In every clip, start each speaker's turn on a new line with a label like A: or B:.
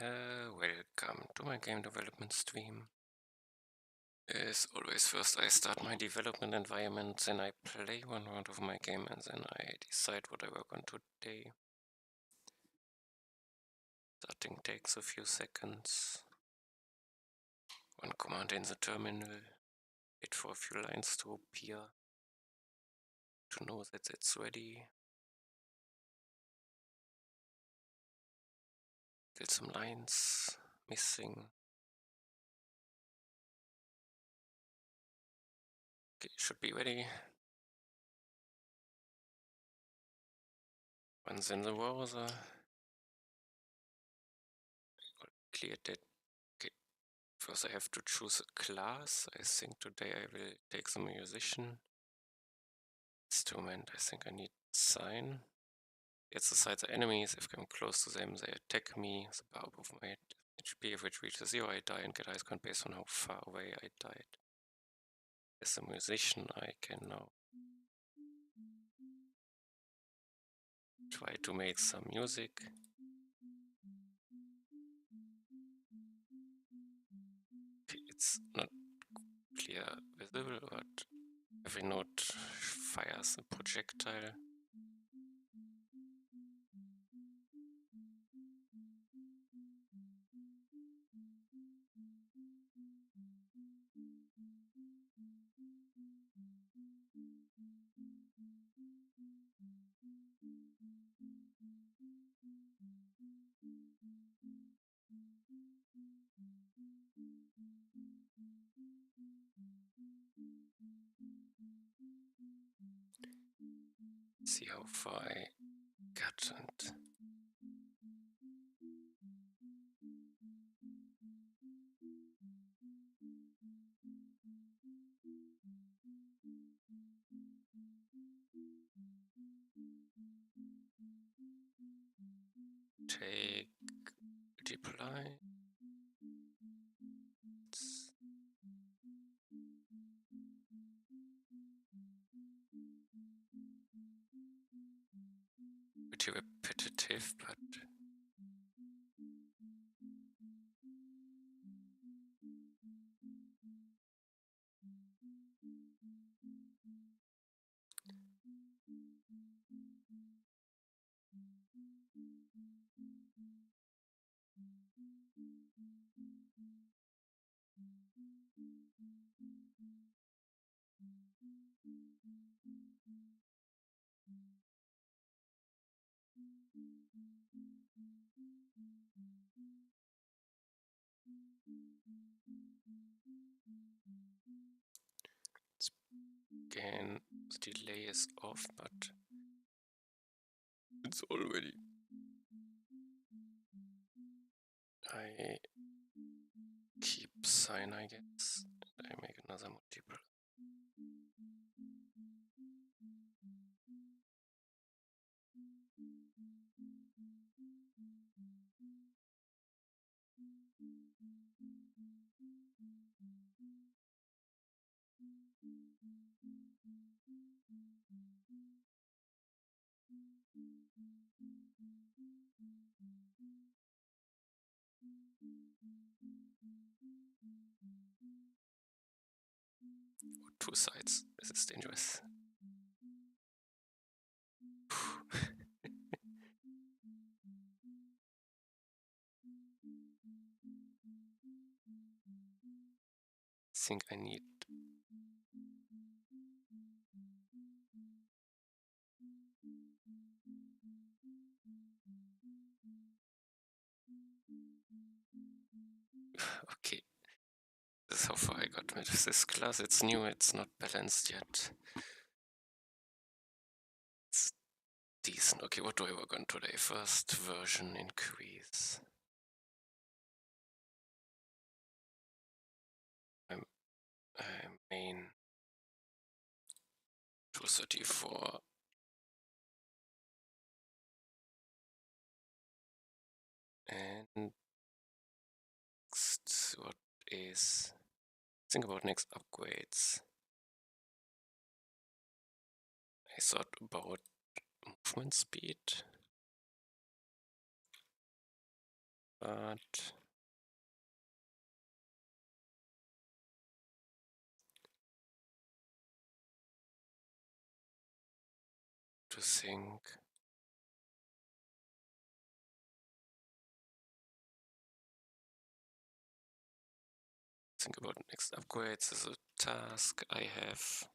A: Welcome to my game development stream. As always, first I start my development environment, then I play one round of my game, and then I decide what I work on today. Starting takes a few seconds. One command in the terminal, wait for a few lines to appear to know that it's ready. Kill some lines missing. Okay, should be ready. Once in the browser. Clear that. Okay. First I have to choose a class. I think today I will take the musician. Instrument, I think I need sign. It's aside the enemies. If I'm close to them, they attack me. The bar above my HP, if it reaches 0, I die and get ice count based on how far away I died. As a musician, I can now try to make some music. It's not clear visible, but every note fires a projectile. See how far I got and take deploy. Pretty repetitive, but again the delay is off, but it's already. I keep sign, I guess. I make another multiple. Two sides. This is dangerous. Think I need okay. This is how far I got with this class. It's new, it's not balanced yet. It's decent. Okay, what do I work on today? First version increase. Main 234. And next, what is, think about next upgrades. I thought about movement speed. but to think about next upgrades is a task I have.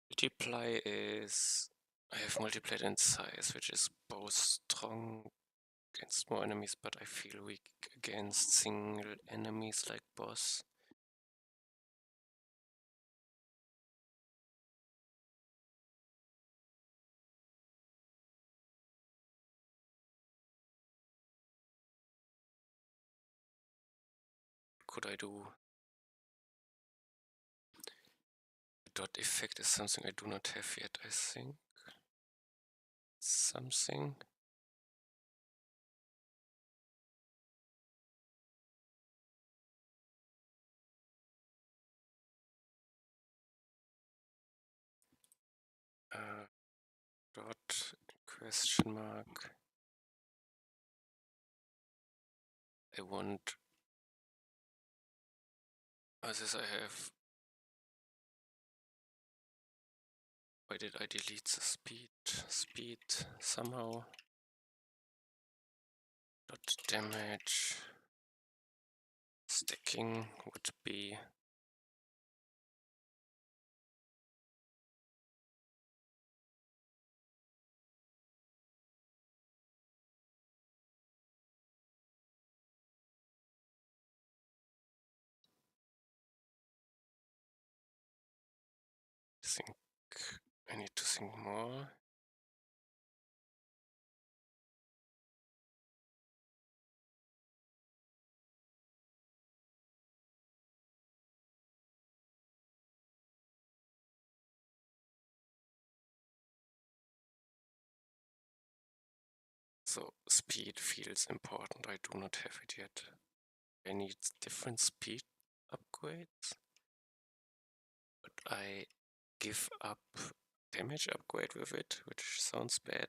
A: Multiply is I have multiplied in size, which is both strong against more enemies, but I feel weak against single enemies like boss. Could I do? Dot effect is something I do not have yet, I think. Something. Dot question mark. I want. This I have. Why did I delete the speed? Speed somehow. Dot damage. Stacking would be. I need to think more. So speed feels important. I do not have it yet. I need different speed upgrades, but I give up damage upgrade with it, which sounds bad.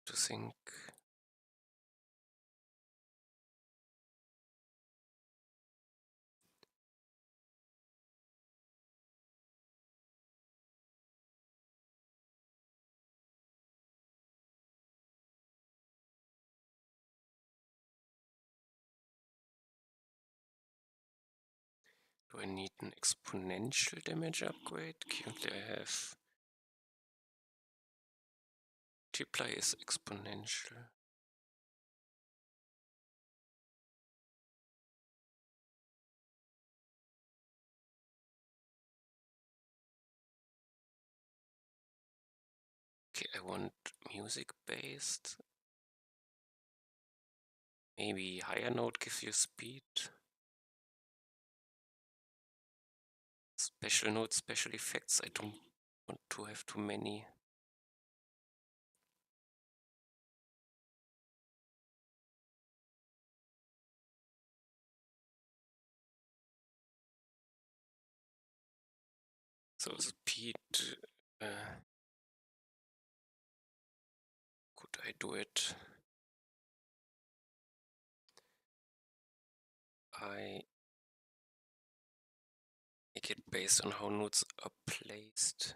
A: To think. Do I need an exponential damage upgrade? Currently I have. Multiply is exponential. Okay, I want music based. Maybe higher note gives you speed. Special notes, special effects. I don't want to have too many. So speed. Could I do it? I make it based on how notes are placed.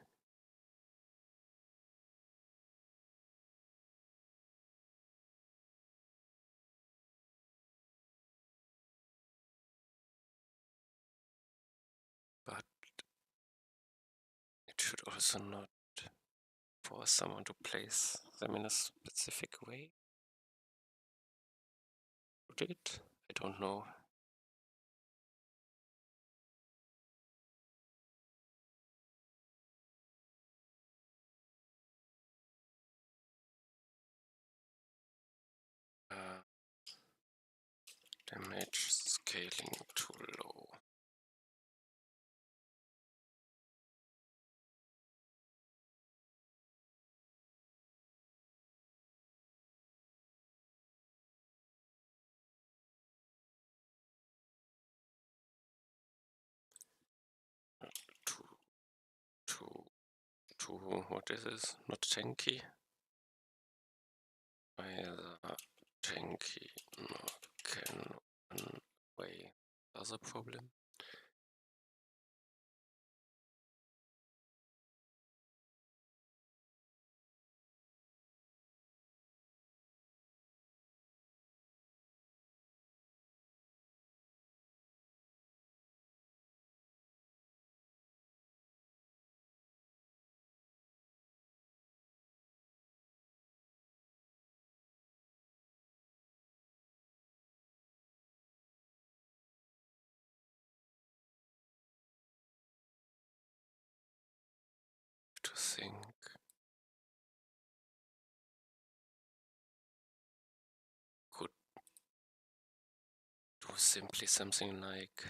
A: But it should also not force someone to place them in a specific way. Would it? I don't know. Damage scaling too low. to what is this? Not tanky. Either tanky nor can one way other problem. To think. Could do simply something like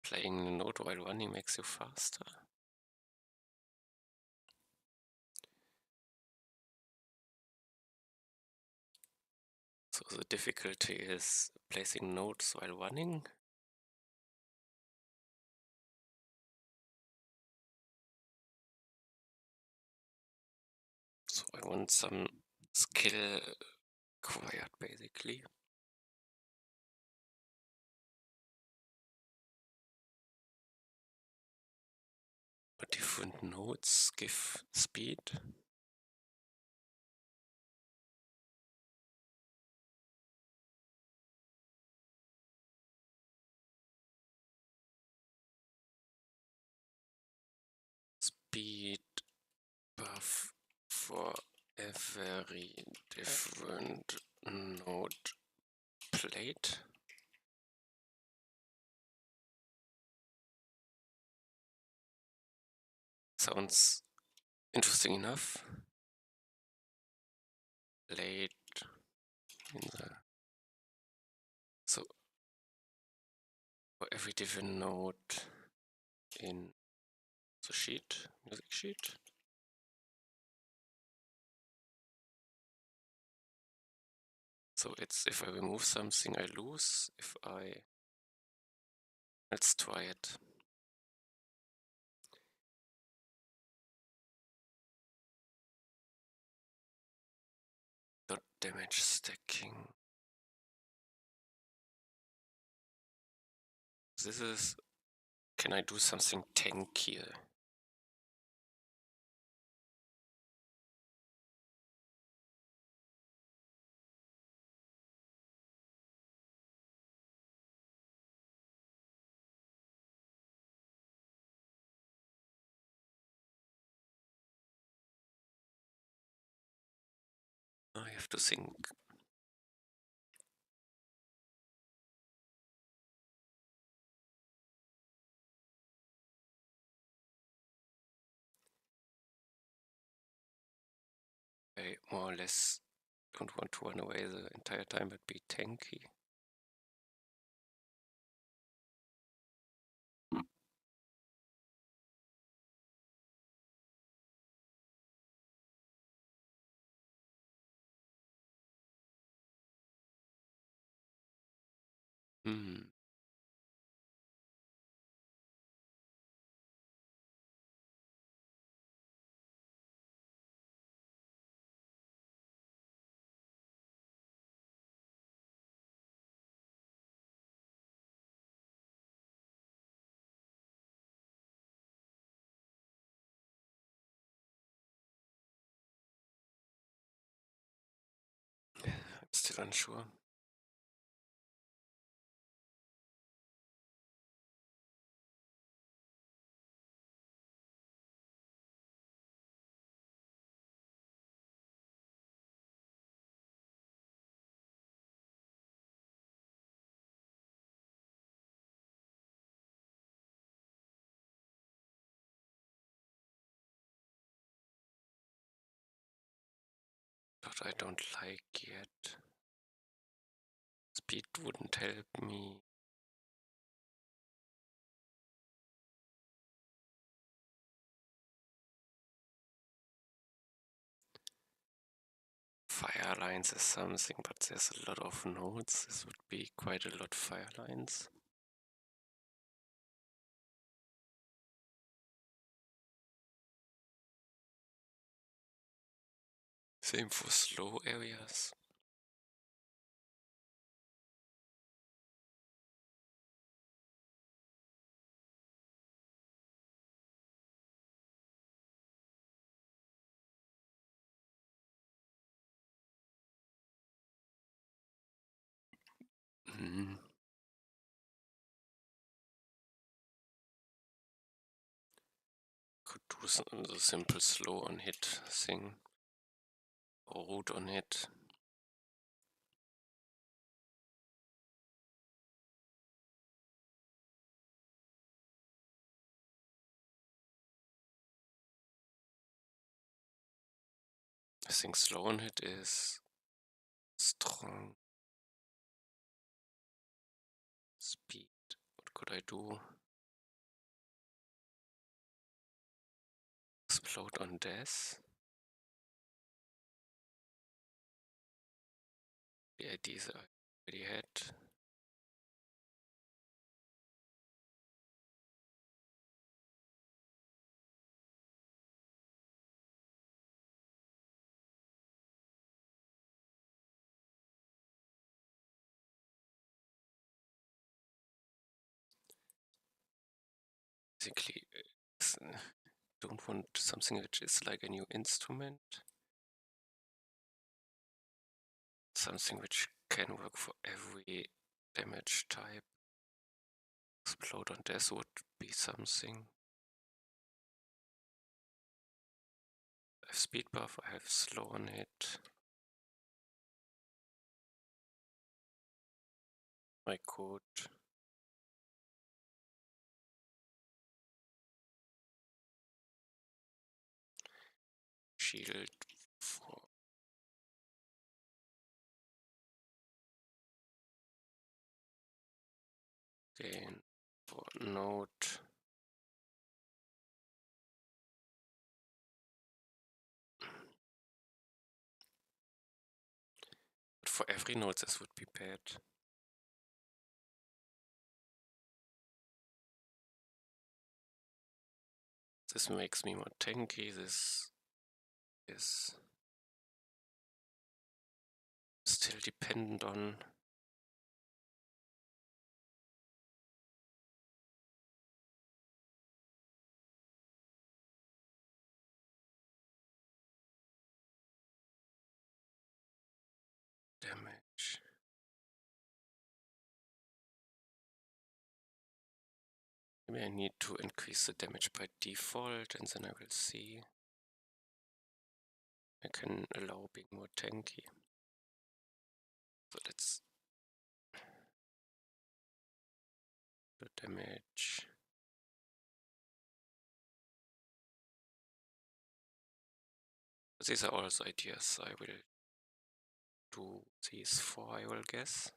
A: playing the note while running makes you faster. So the difficulty is placing notes while running. So I want some skill acquired basically. But different notes give speed. Speed buff for every different note played. Sounds interesting enough. Played in the so for every different note in the sheet, music sheet. So it's if I remove something I lose, let's try it. Dot damage stacking. This is, can I do something tankier? I have to think. I more or less don't want to run away the entire time but be tanky. Hmm. I'm still unsure. But I don't like yet. Speed wouldn't help me. Fire lines is something, but there's a lot of nodes. This would be quite a lot of fire lines. Same for slow areas. Mm. Could do the simple slow on hit thing, or root on hit. I think slow on hit is strong. Speed. What could I do? Explode on death. The ideas I already had. Basically, don't want something which is like a new instrument. Something which can work for every damage type. Explode on death would be something. I have speed buff, I have slow on hit. I could shield for gain for node. But for every node this would be bad. This makes me more tanky, this is still dependent on damage. Maybe I need to increase the damage by default and then I will see. I can allow being more tanky. So let's do damage. These are also ideas I will do these for, I will guess.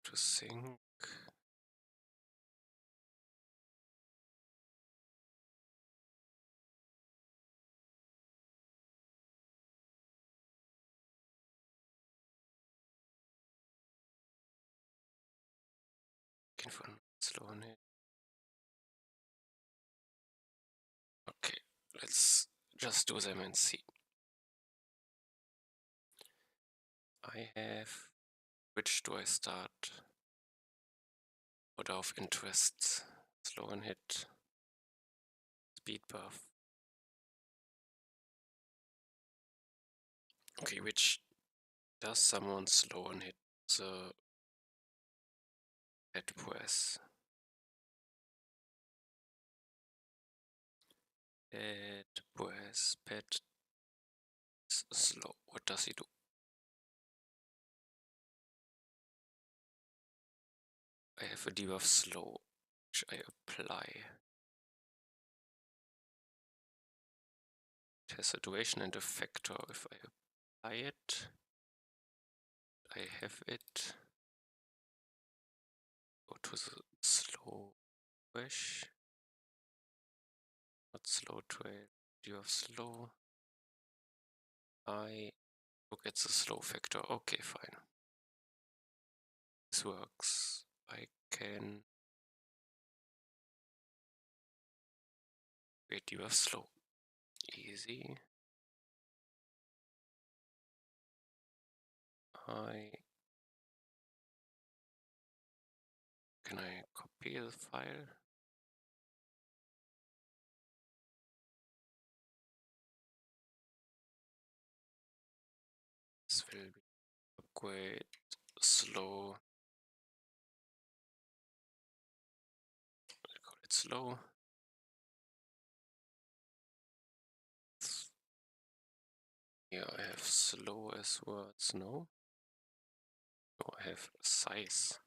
A: To think. Looking for slow on it. Okay, let's just do them and see. I have. Which do I start? Order of interest. Slow on hit. Speed buff. Okay, which does someone slow on hit? The head press. Head press. Pet. Slow. What does he do? I have a debuff slow, which I apply. It has a duration and a factor. If I apply it, I have it. Go to the slow wish. Not slow trail. Debuff slow. I look at the slow factor. Okay, fine. This works. I can create debuff slow. Easy. Can I copy the file? This will be upgrade slow. I'll call it slow. Here I have slow as words, no? No, I have size.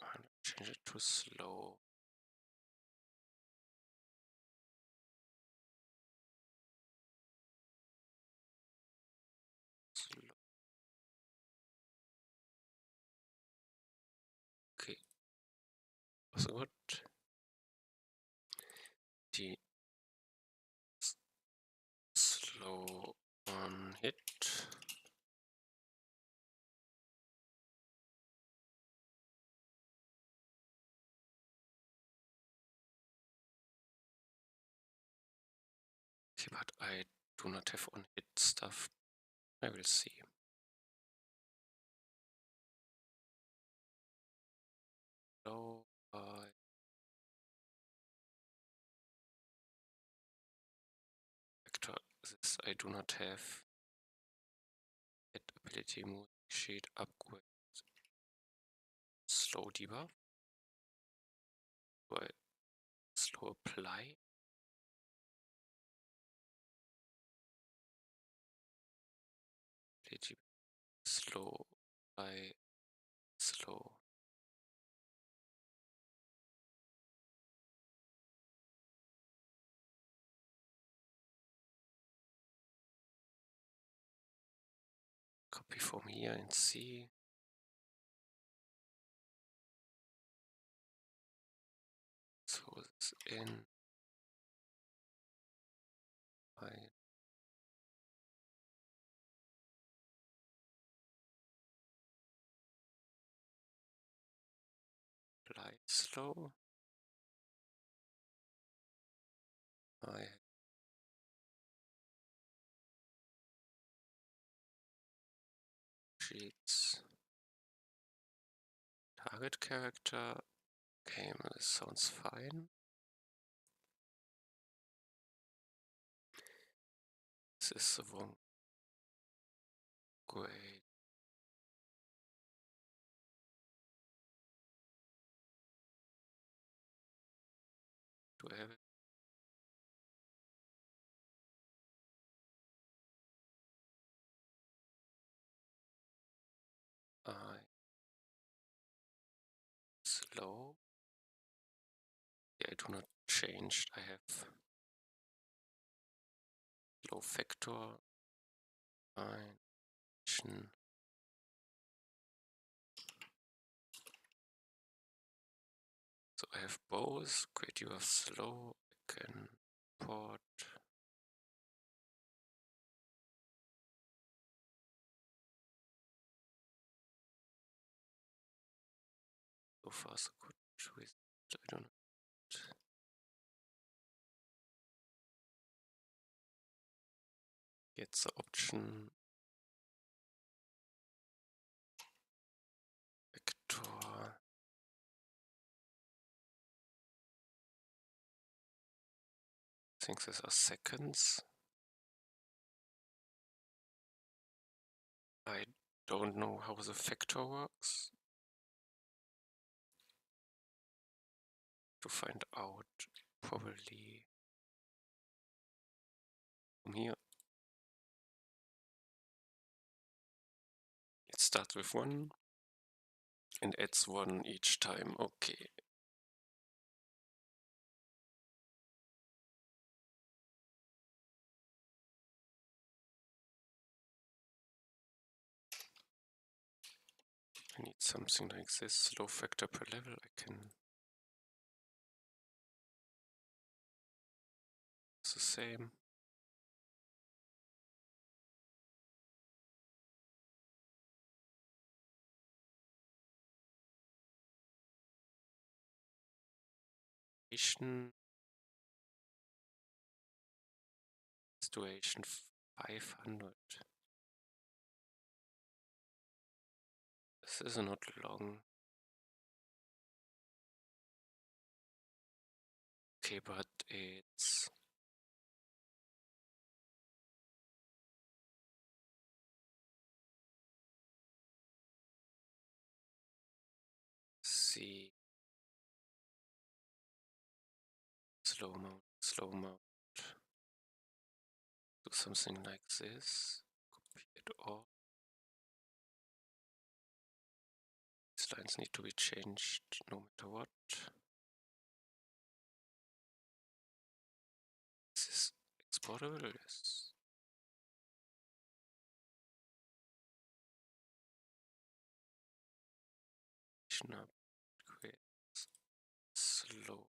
A: I'll change it to slow. Slow. Okay. So what? The slow on hit. Okay, but I do not have on hit stuff. I will see. So vector this I do not have. Hit ability moving sheet upgrade. Slow debuff. Do I slow apply? Ability slow apply slow. Copy from here and see. So this in I apply slow. I sheets target character. Okay, this sounds fine. This is the wrong grade. Do I have it? I slow. Yeah, I do not change. I have low factor. Action. So I have both. Create you have slow. I can port. So far so good. With I don't know. Get the option vector. I think these are seconds. I don't know how the vector works. To find out probably from here. It starts with 1 and adds 1 each time. Okay. I need something like this. Low factor per level. I can. It's the same. Situation 500. This is not long. Okay, but it's see slow mode. Do something like this. Copy it all. These lines need to be changed no matter what. Is this exportable? Yes. Upgrade slow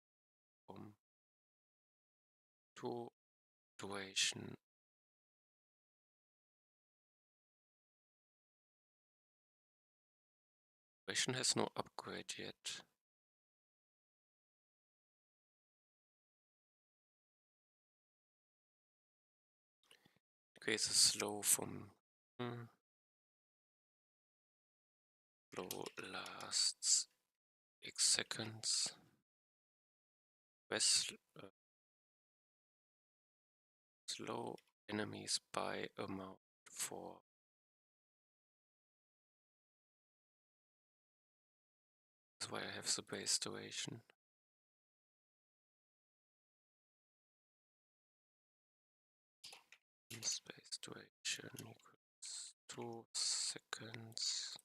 A: to duration. Duration has no upgrade yet. Okay, the slow from slow lasts X seconds. Slow enemies by amount 4. That's why I have the base duration. Space duration equals 2 seconds.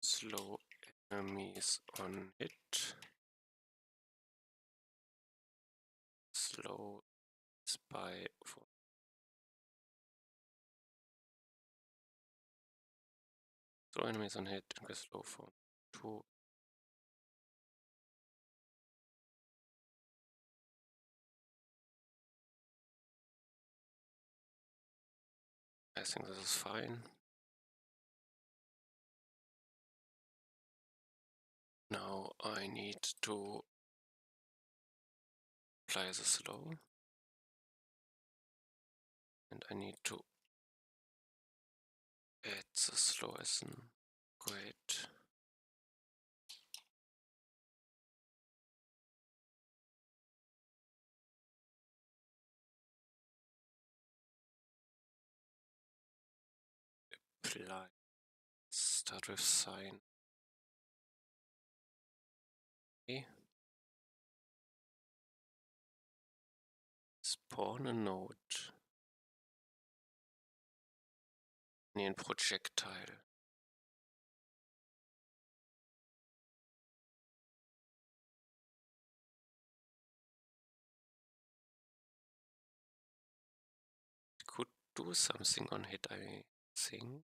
A: Slow enemies on hit. Slow spy for slow enemies on hit and slow for 2. I think this is fine. Now I need to apply the slow, and I need to add the slow as an grade. Apply. Start with sign. Okay. Spawn a node. Nee, ein projectile. Could do something on hit, I think.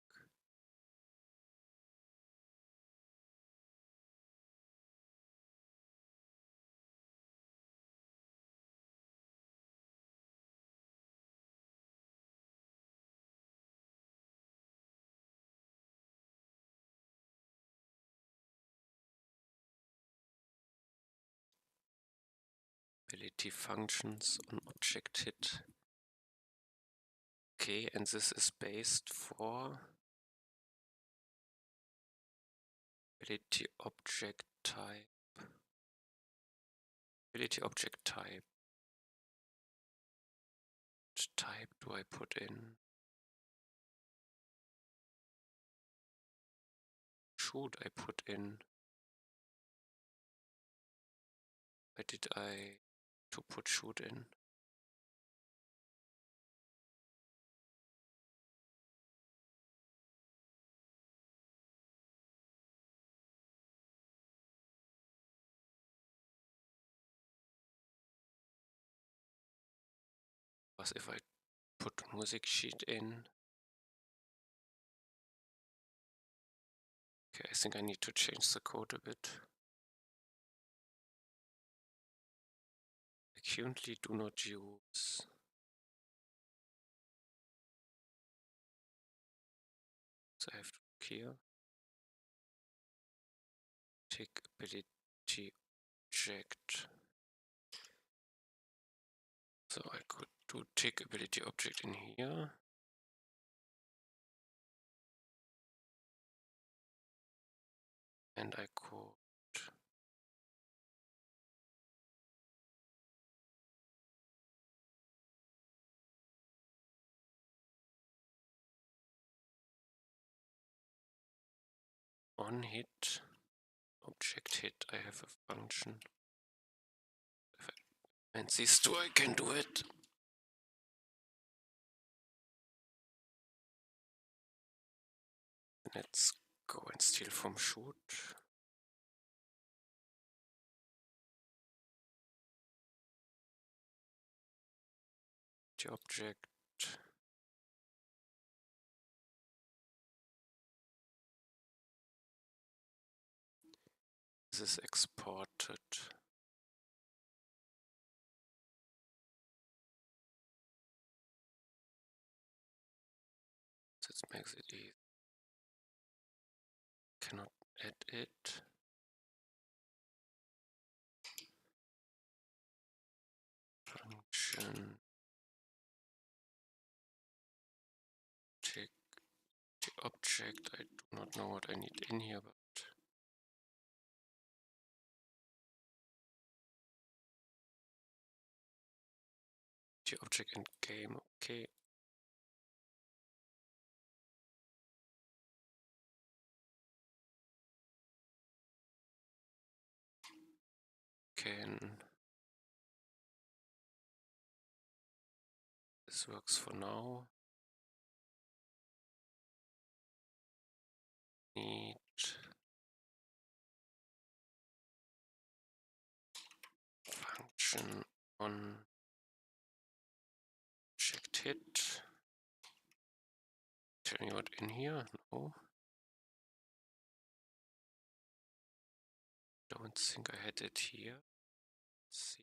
A: Ability functions on object hit. Okay, and this is based for ability object type. Ability object type. Which type do I put in? Should I put in? Where did I to put shoot in? As if I put music sheet in. Okay, I think I need to change the code a bit. Currently do not use. So I have to look here. Take ability object. So I could do tick ability object in here. And I could on hit, object hit, I have a function. And these two I can do it. Let's go and steal from shoot. The object. This is exported. This makes it easy. Cannot add it. Function. Take the object. I do not know what I need in here, but the object and game. Okay. This works for now. Need function on object hit. Tell me what in here? No. Don't think I had it here. Let's see.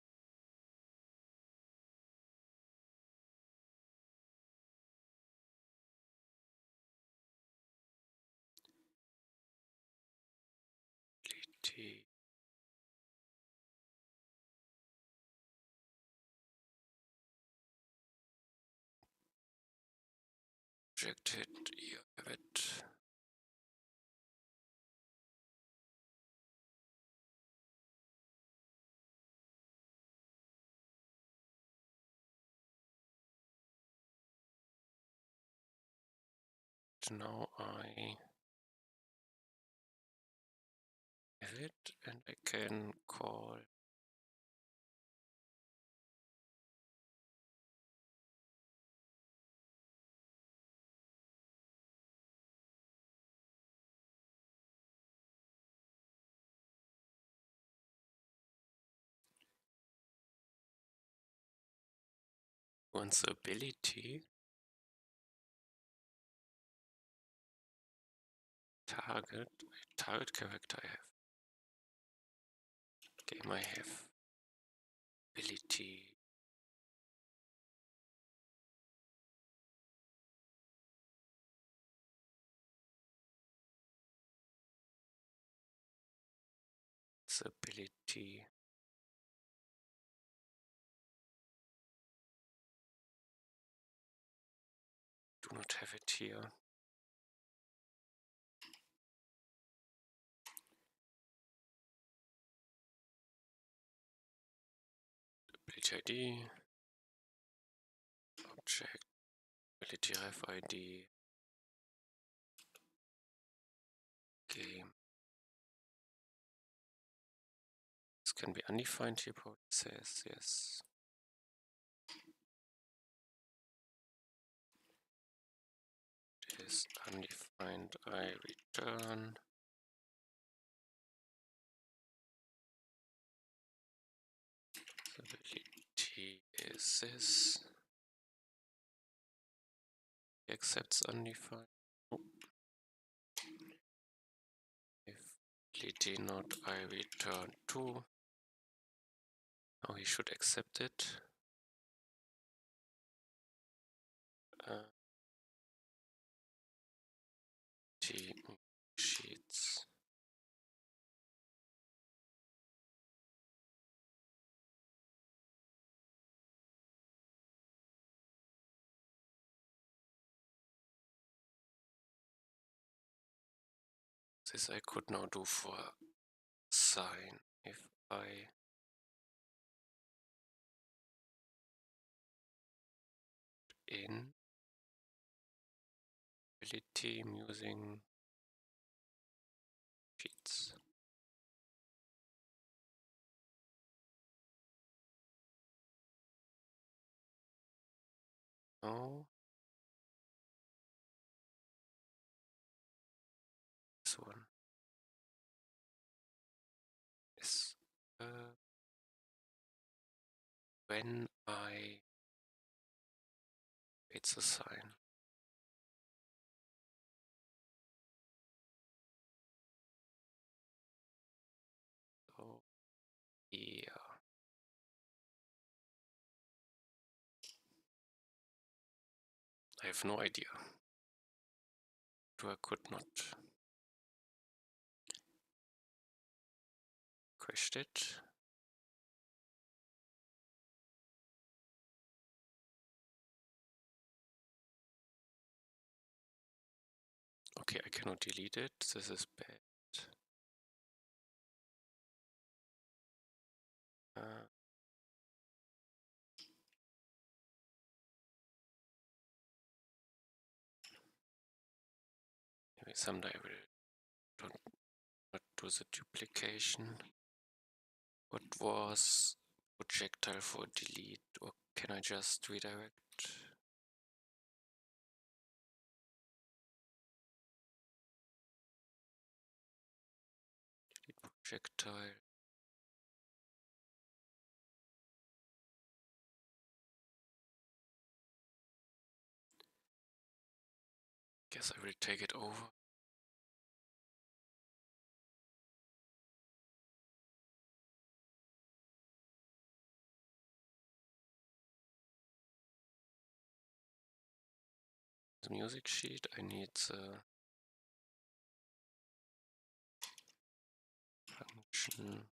A: Ability. Object hit. You have it. Now I have it, and I can call once ability target character I have. Game I have ability. It's ability. Do not have it here. Ability ID. Object. Ability ref ID. Game. This can be undefined here, probably says yes. It is undefined. I return. Ability is this. He accepts undefined. Oh. If lit not, I return 2. Now he should accept it. T sheets. This I could now do for sign if I in ability using sheets. Oh, this one is when I it's a sign. So yeah, I have no idea. I could not question it. Okay, I cannot delete it. This is bad. Maybe someday I will not do the duplication. What was projectile for delete, or can I just redirect? Delete projectile. Guess I will take it over. The music sheet, I need the function.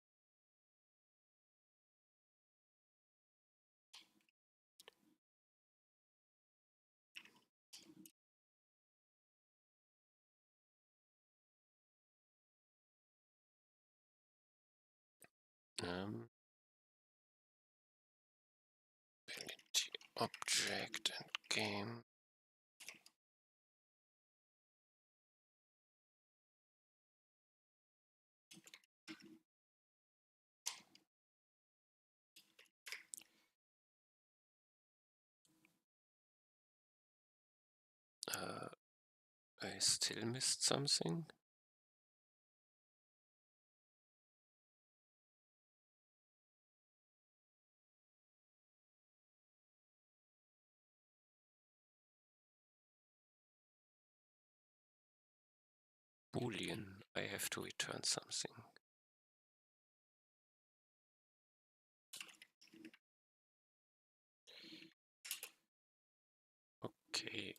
A: Ability, object and game. I still missed something. Boolean. I have to return something. Okay.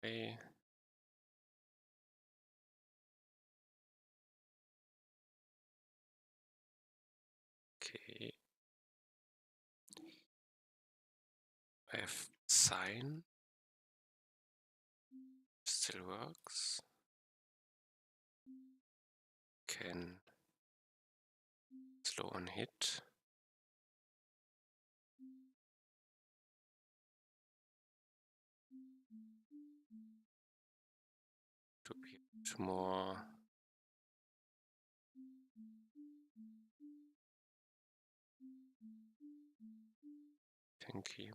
A: Okay. Okay. I have sign. Still works. Can slow on hit. To be more tanky.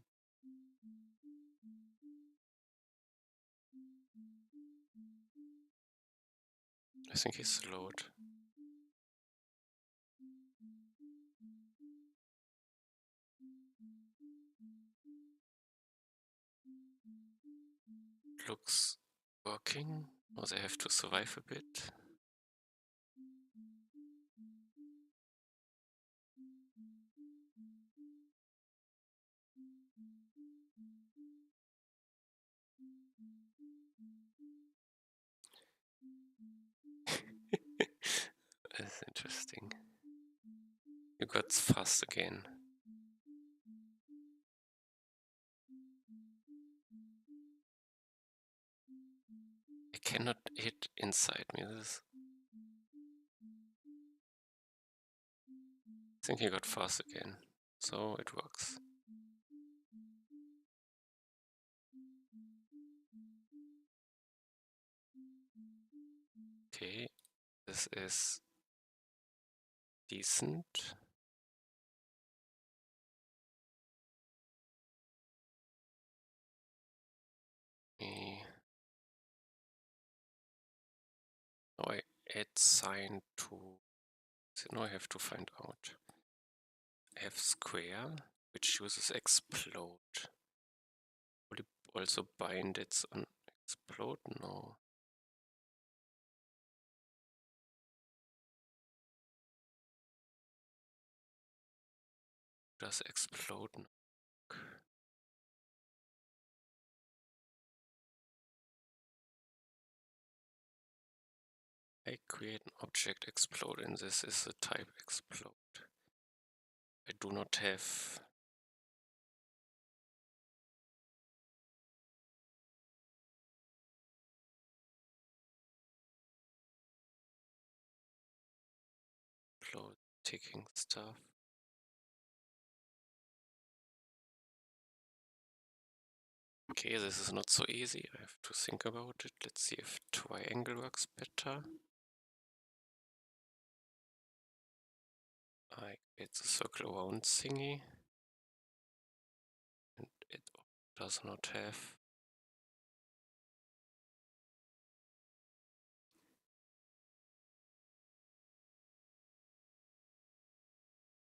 A: I think he's slowed. looks working, or they have to survive a bit. That's interesting. You got fast again. I cannot hit inside me. I think he got fast again, so it works. Okay, this is decent. Now I add sign to. So now I have to find out. I have square, which uses explode. Will it also bind its on explode? No. Does explode? No. I create an object explode, and this is the type explode. I do not have explode ticking stuff. Okay, this is not so easy. I have to think about it. Let's see if triangle works better. I get the circle around thingy. And it does not have.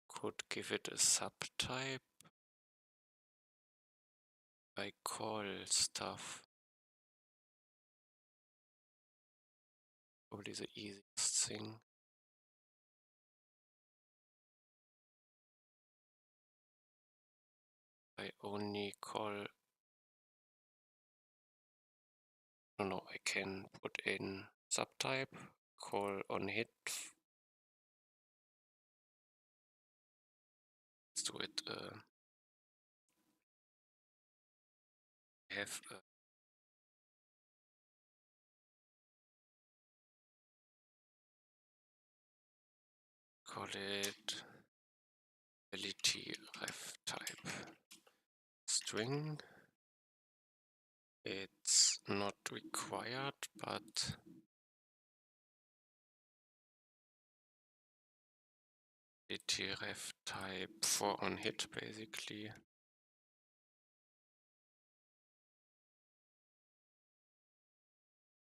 A: Could give it a subtype. I call stuff. Probably the easiest thing. I only call. No, I can put in subtype, call on hit. Let's do it. Have a call it ability ref type string. It's not required, but ability ref type for on hit basically.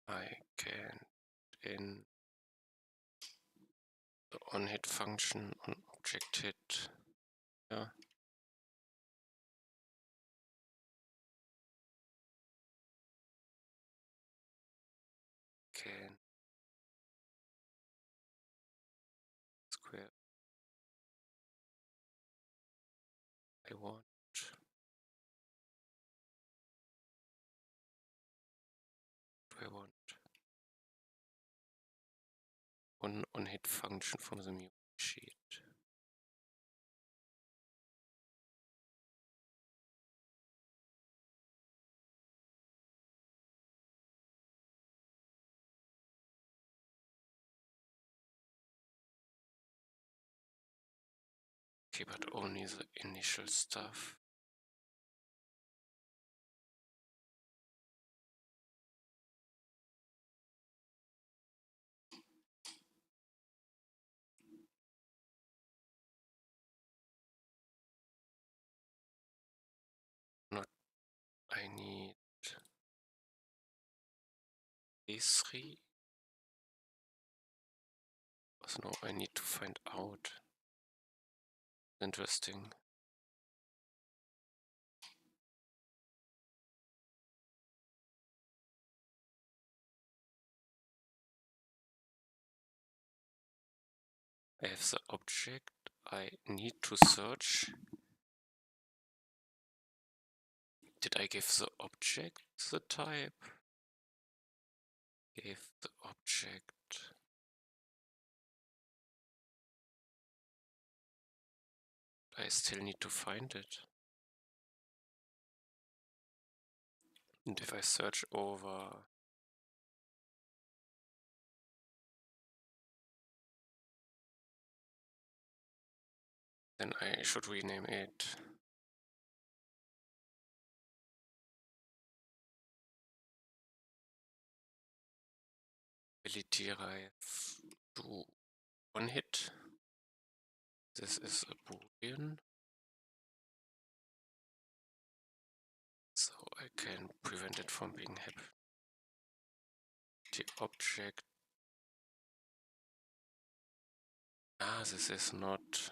A: I can in the on hit function on object hit. Yeah. Can square I want. Do I want one on hit function from the mu sheet? Okay, but only the initial stuff. Not I need these three. So now I need to find out. Interesting. I have the object. I need to search. Did I give the object the type? Gave the object. I still need to find it. And if I search over then I should rename it ability ref to one hit. This is a boolean, so I can prevent it from being happy. The object. This is not.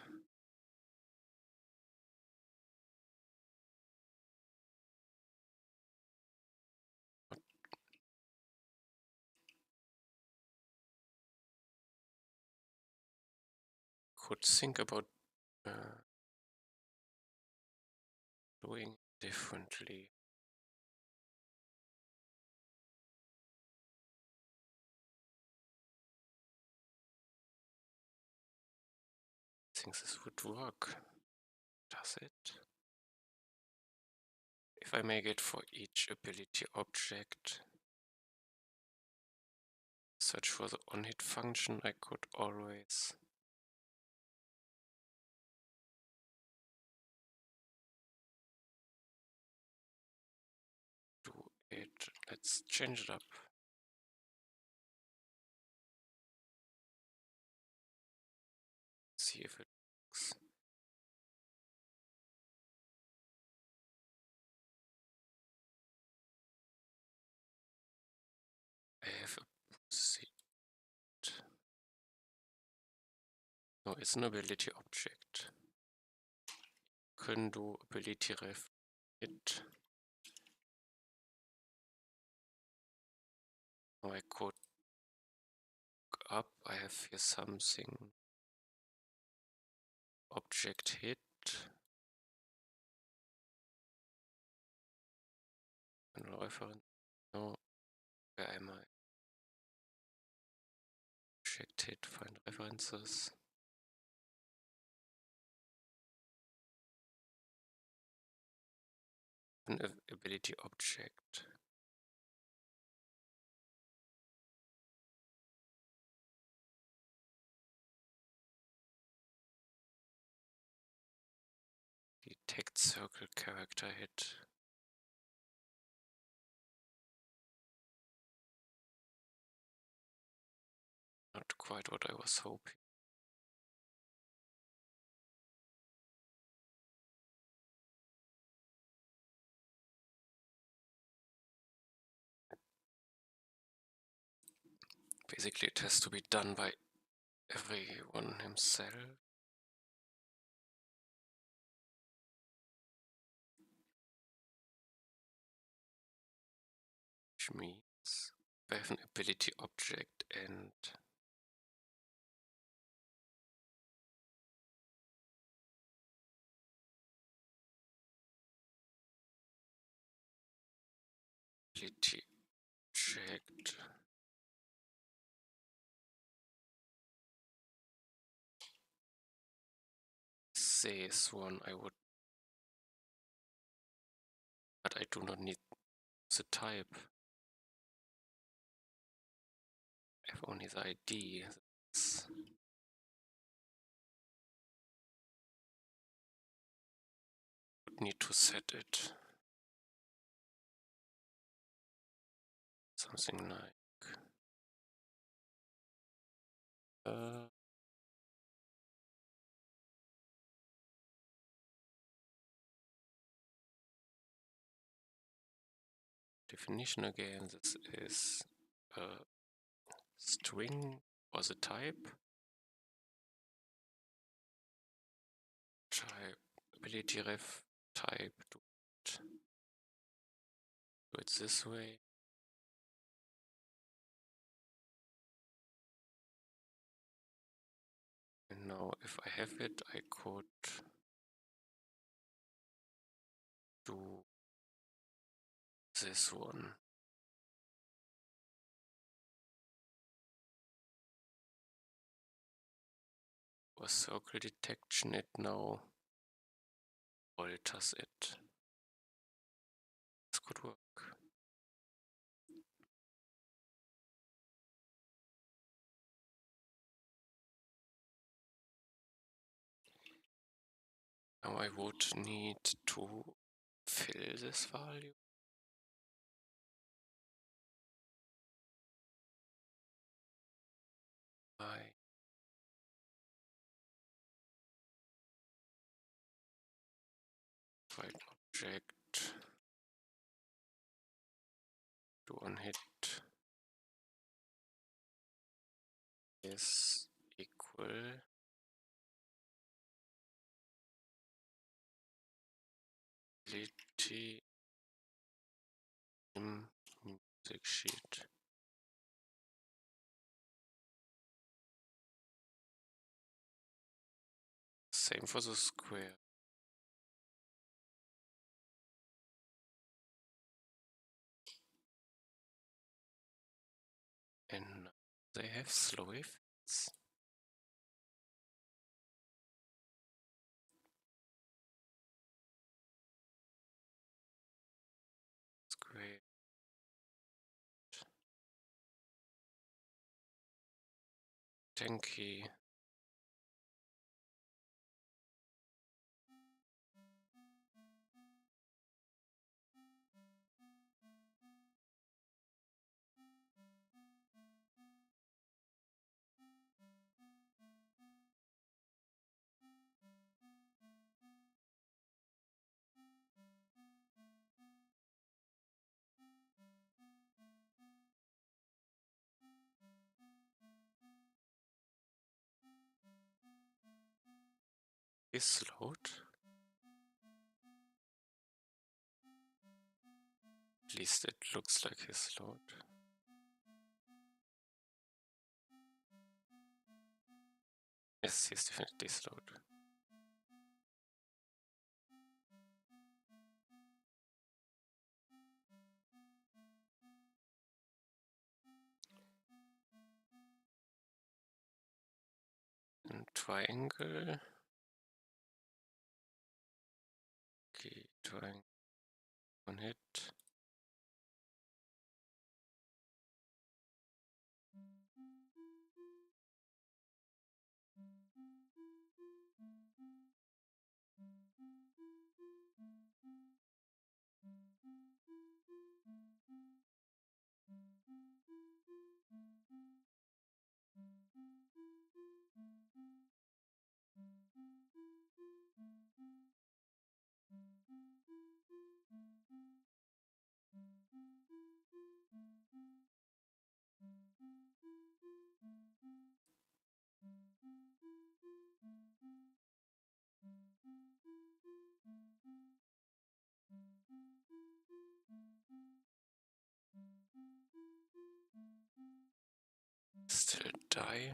A: Could think about doing differently. I think this would work. Does it? If I make it for each ability object, search for the onHit function, I could always do it. Let's change it up. See if it works. I have a proceed. No, it's an ability object. Can do ability ref hit. Now I could look up. I have here something. Object hit. Reference. No, where am I? Object hit, find references. An ability object. Detect circle character hit. Not quite what I was hoping. Basically, it has to be done by everyone himself. Which means I have an ability object and ability object. This one I would, but I do not need the type. I have only the ID. Would need to set it. Something like definition again. This is a string or the type. Type ability ref type. Do it this way. And Now, if I have it, I could do this one. For circle detection, it now alters it. This could work. Now I would need to fill this value. By write object do on hit is equal ability in music sheet. Same for the square. And they have slow effects. Square. Tanky. Is load. At least it looks like his load. Yes, he's definitely slowed. And triangle. Okay, triangle on hit. Still die.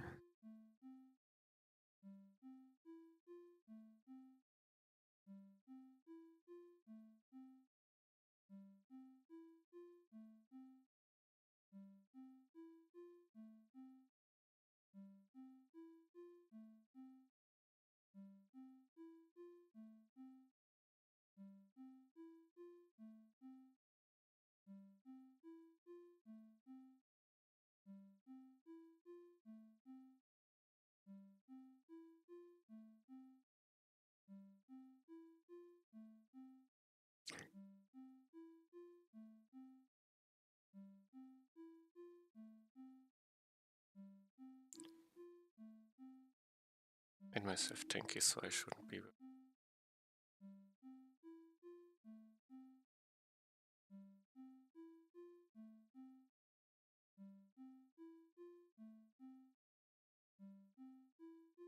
A: Made myself tanky, so I shouldn't be.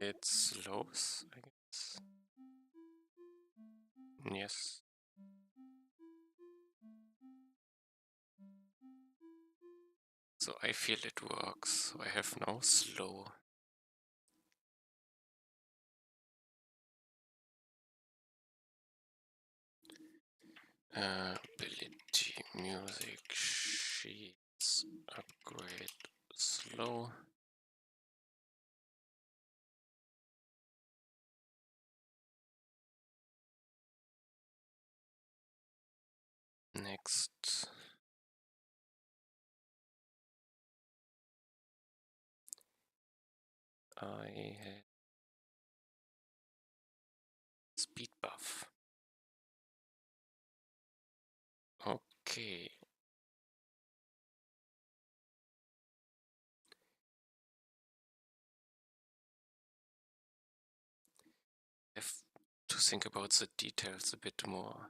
A: It slows, I guess. Yes. So I feel it works. So I have now slow. Ability music sheets upgrade slow. Next. I had speed buff. Okay. I have to think about the details a bit more.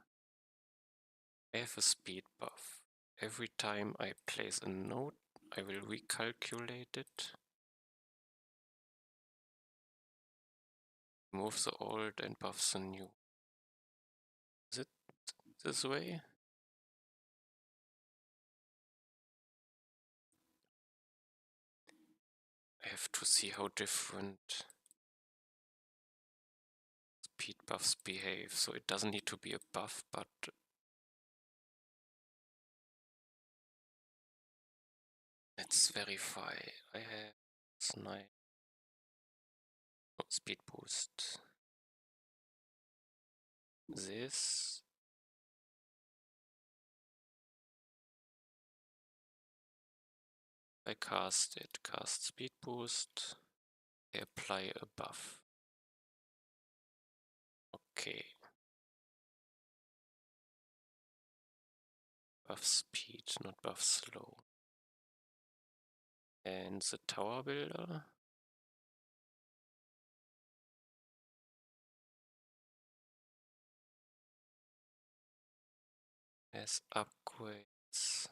A: I have a speed buff. Every time I place a note, I will recalculate it. Move the old and buff the new. Is it this way? I have to see how different speed buffs behave. So it doesn't need to be a buff, but let's verify. I have snipe. Oh, speed boost. This. I cast it. Cast speed boost. I apply a buff. Okay. Buff speed, not buff slow. And the tower builder. Has upgrades.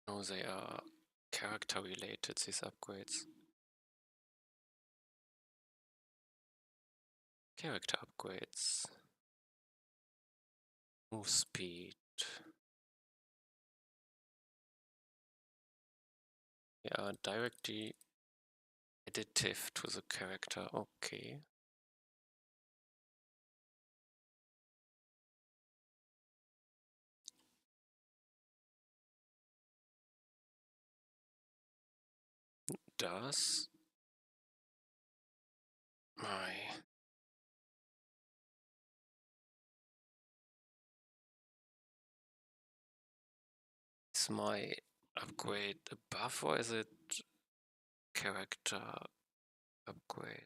A: No, they are character related, these upgrades. Character upgrades. Move speed. They are directly additive to the character. Okay. Does my is my upgrade a buff or is it character upgrade?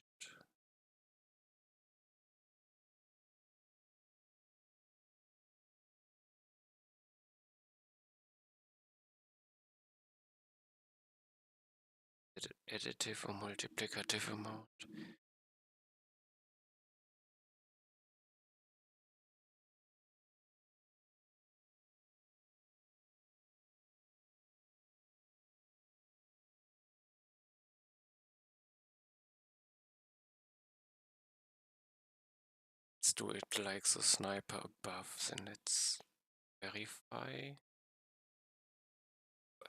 A: Additive or multiplicative amount? Let's do it like the sniper above, then let's verify.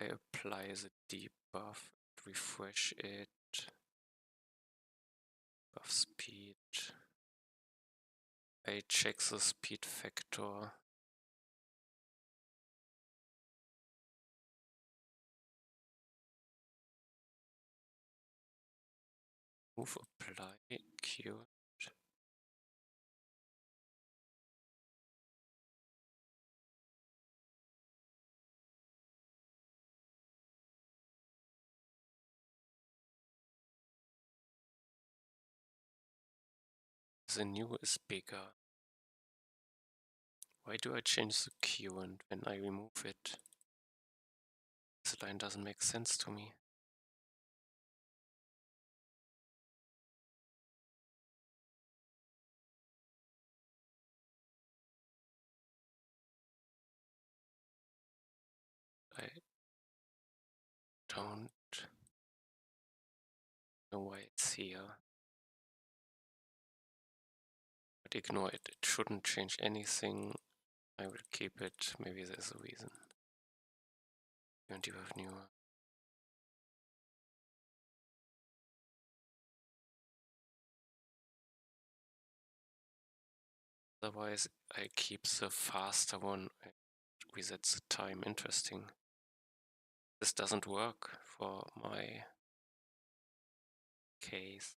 A: I apply the debuff, refresh it, buff speed. I check the speed factor. Move apply, Q. The new is bigger. Why do I change the Q and when I remove it? This line doesn't make sense to me. I don't know why it's here. But ignore it. It shouldn't change anything. I will keep it. Maybe there's a reason. Don't you have new? Otherwise, I keep the faster one and reset the time. Interesting. This doesn't work for my case.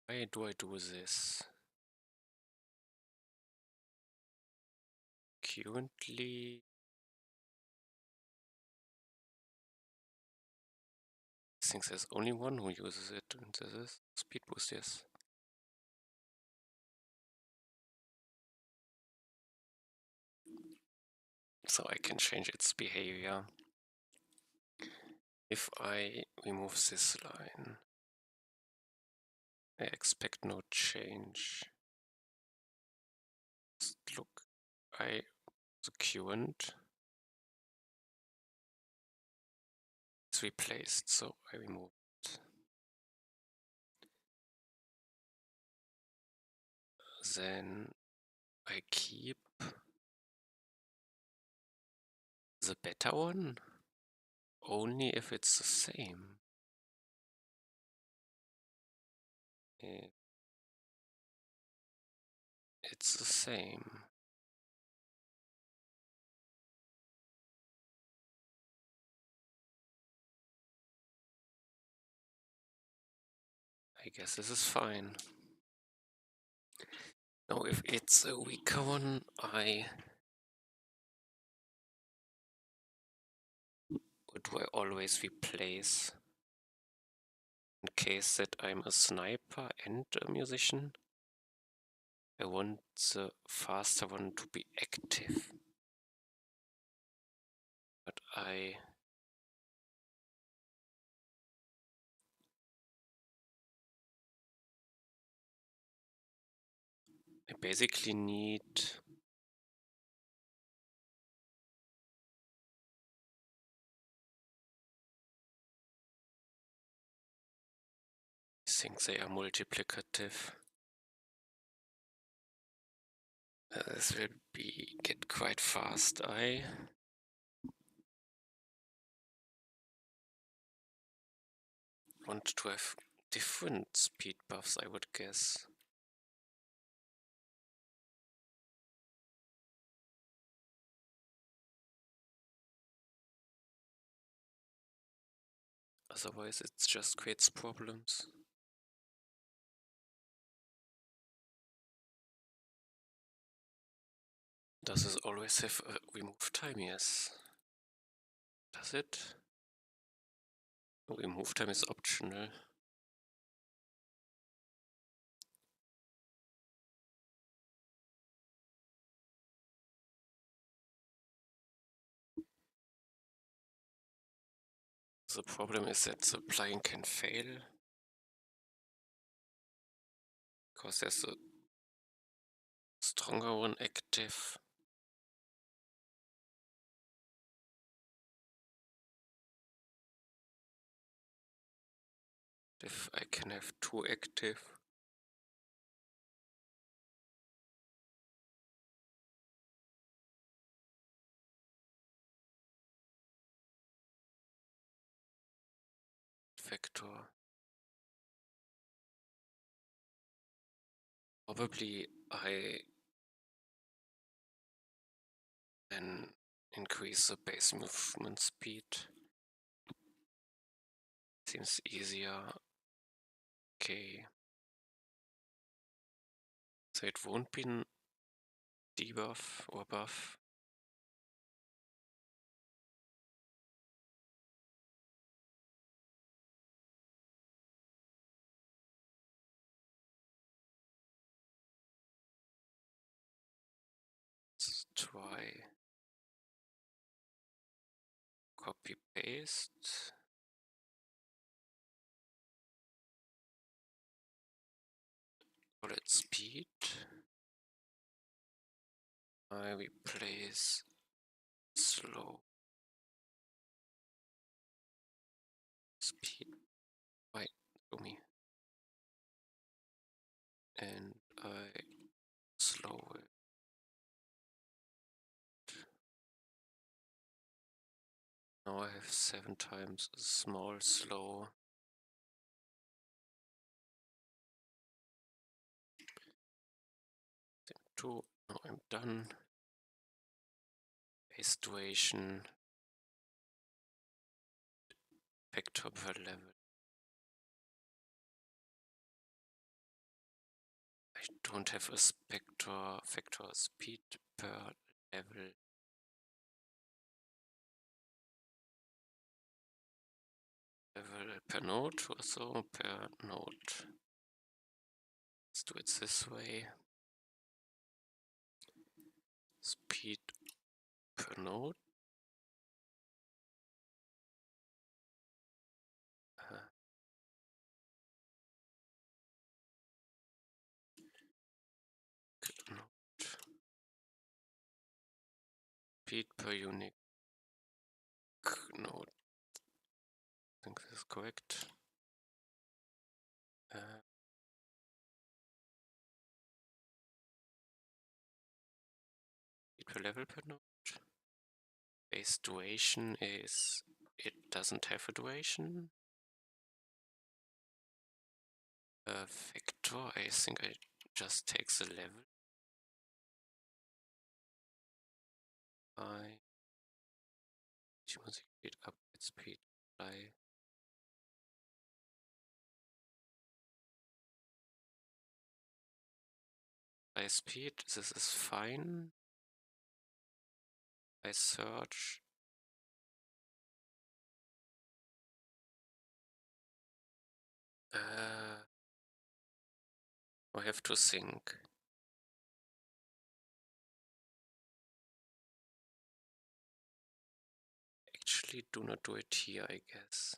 A: Why do I do this? Currently, I think there's only one who uses it, and this is Speed Boost, yes. So I can change its behavior. If I remove this line, I expect no change. Just look, the current is replaced, so I remove it. Then I keep the better one only if it's the same. It's the same. I guess this is fine. Now, if it's a weaker one, what do I always replace? In case that I'm a sniper and a musician, I want the faster one to be active. But I basically need I think they are multiplicative. This will get quite fast. I want to have different speed buffs, I would guess. Otherwise, it just creates problems. Does this always have a remove time? Yes. Does it? Remove time is optional. The problem is that the plugin can fail because there's a stronger one active. If I can have two active. Vector. Probably I then increase the base movement speed. Seems easier. Okay. So it won't be a debuff or buff. Let's try copy paste. Call it speed. I replace slow. speed. Wait, show me. And I slow it. Now I have 7 times small slow. Then 2. Now I'm done. Base duration. Vector per level. I don't have a vector speed per level. Level per node or so, per node. Let's do it this way. Speed per node. Node. Speed per unique node. I think this is correct. Speed per level per node. Base duration is, it doesn't have a duration. Vector, I think I just take the level. I speed up its speed. High speed, this is fine. I search. I have to think. Actually, do not do it here, I guess.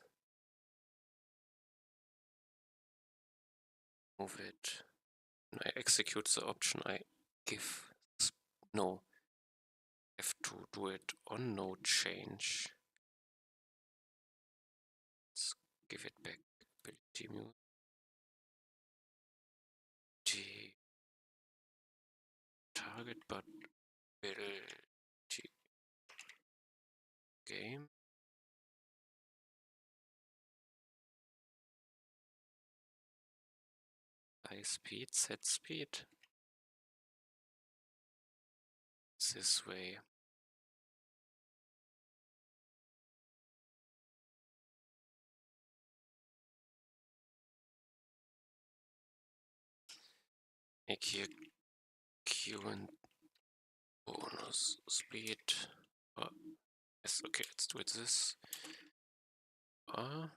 A: Move it. When I execute the option, I give. No. I have to do it on node change. Let's give it back. Ability mute. Target, but ability game. High speed, set speed. This way. Make here Q and bonus speed. Yes, okay, let's do it this. I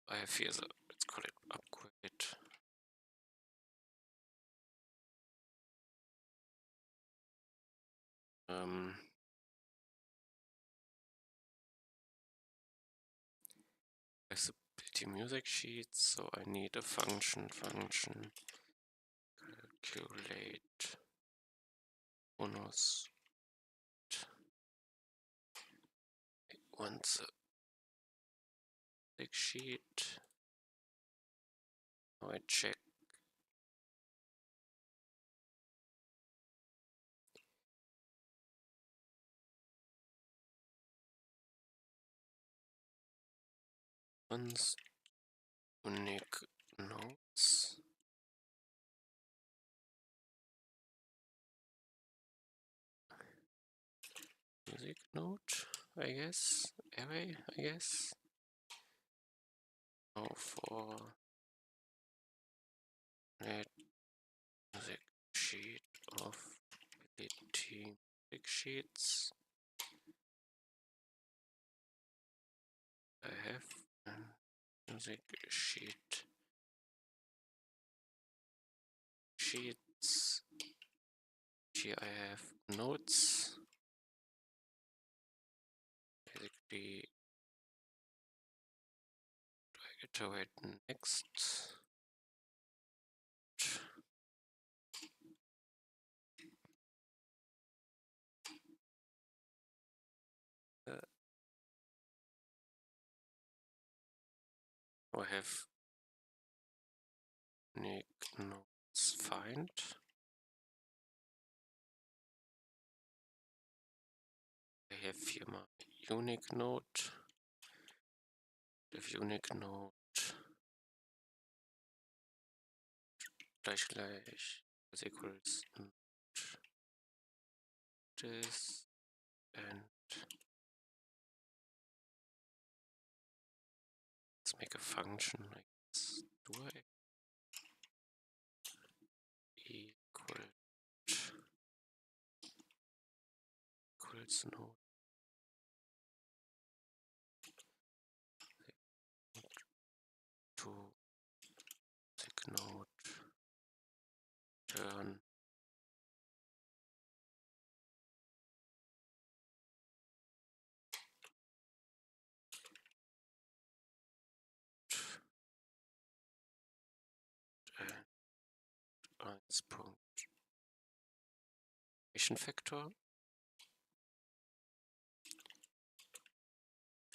A: have here the, let's call it upgrade. Accessibility music sheet, so I need a function calculate bonus once a music sheet. Now I check once unique nodes. Music node, I guess. Array, I guess. Now for net music sheet of ability music sheets. I have a music sheets. Here I have notes. Basically, iterate next. have unique nodes find. I have here my unique node. If unique node gleich is equals this and let's make a function like this. Do I equals node to node turn and 1 iteration factor.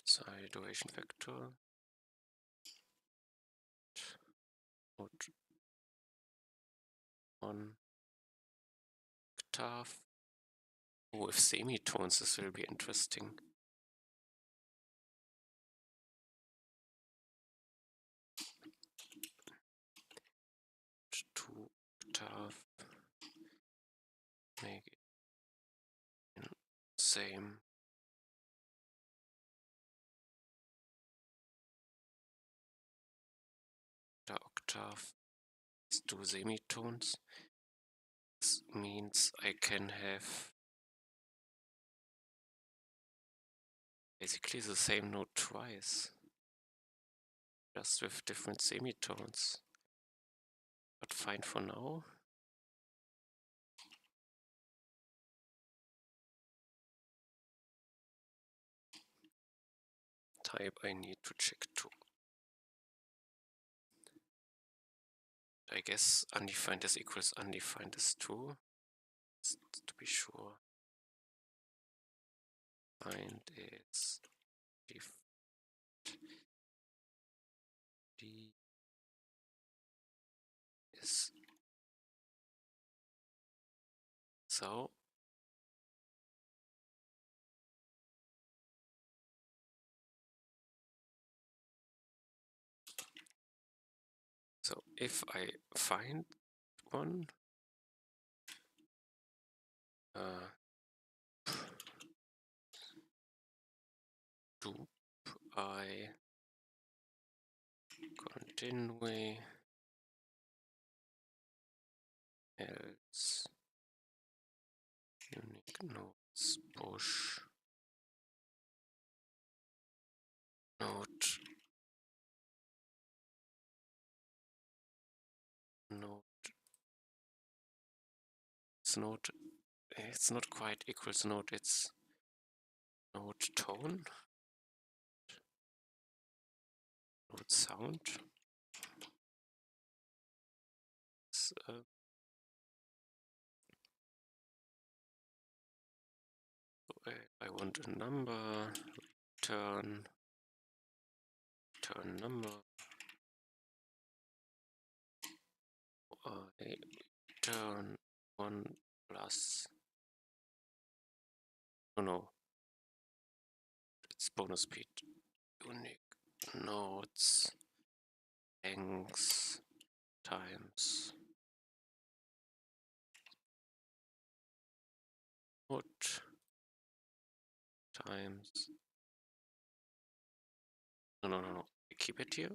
A: Side duration factor. Node 1 octave. Oh, with semitones, this will be interesting. Two octave. Make it same. The octave. Let's do semitones. This means I can have basically the same note twice, just with different semitones. But fine for now. Type I need to check too. I guess undefined is equals undefined is too. To be sure. Find is D is so. So if I find one, do I continue else unique nodes push node it's not quite equals node, it's node tone, node sound. I want a number, turn number, I turn 1 plus, no, it's bonus speed, unique nodes, length times node times, no, keep it here.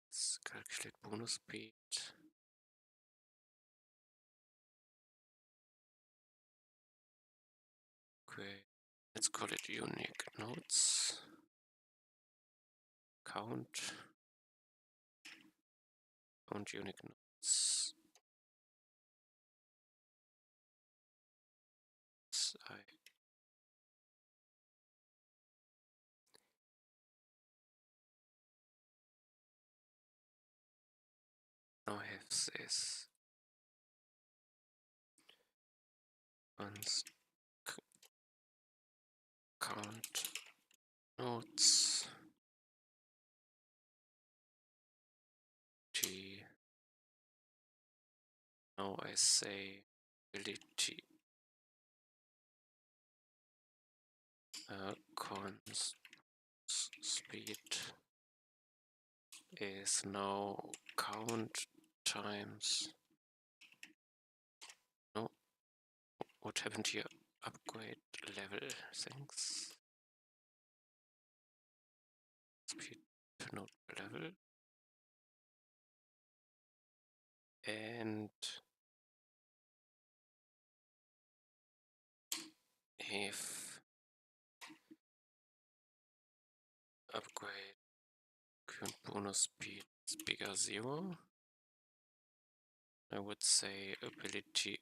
A: Let's calculate bonus speed. Okay, let's call it unique nodes. Count unique nodes. I now have this. Once count nodes now I say ability const speed is now count times. No, what happened here? Upgrade level, thanks. Speed node level. And if upgrade current bonus speed is bigger 0, I would say ability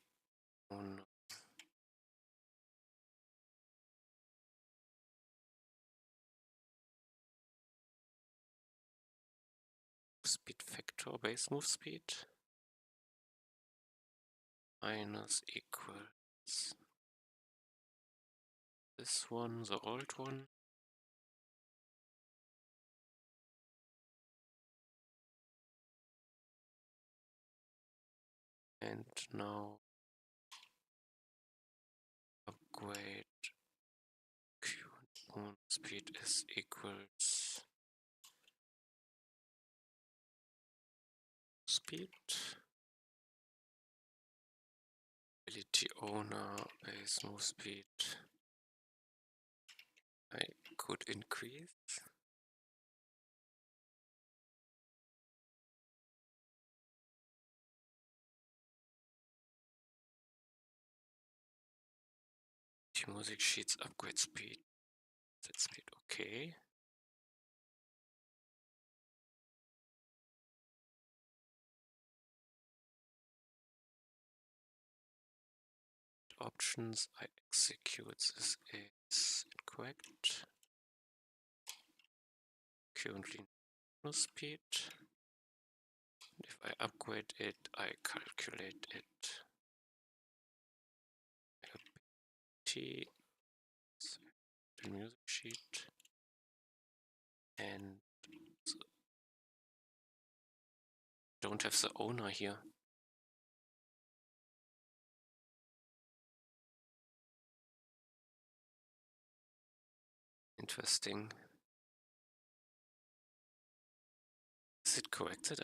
A: on speed factor base move speed minus equals this one, the old one. And now upgrade current speed is equals speed. Ability owner base move speed I could increase. The music sheets upgrade speed. That speed okay. Options I execute this is incorrect. Currently no speed. If I upgrade it, I calculate it. T the music sheet and don't have the owner here. Interesting. Is it corrected?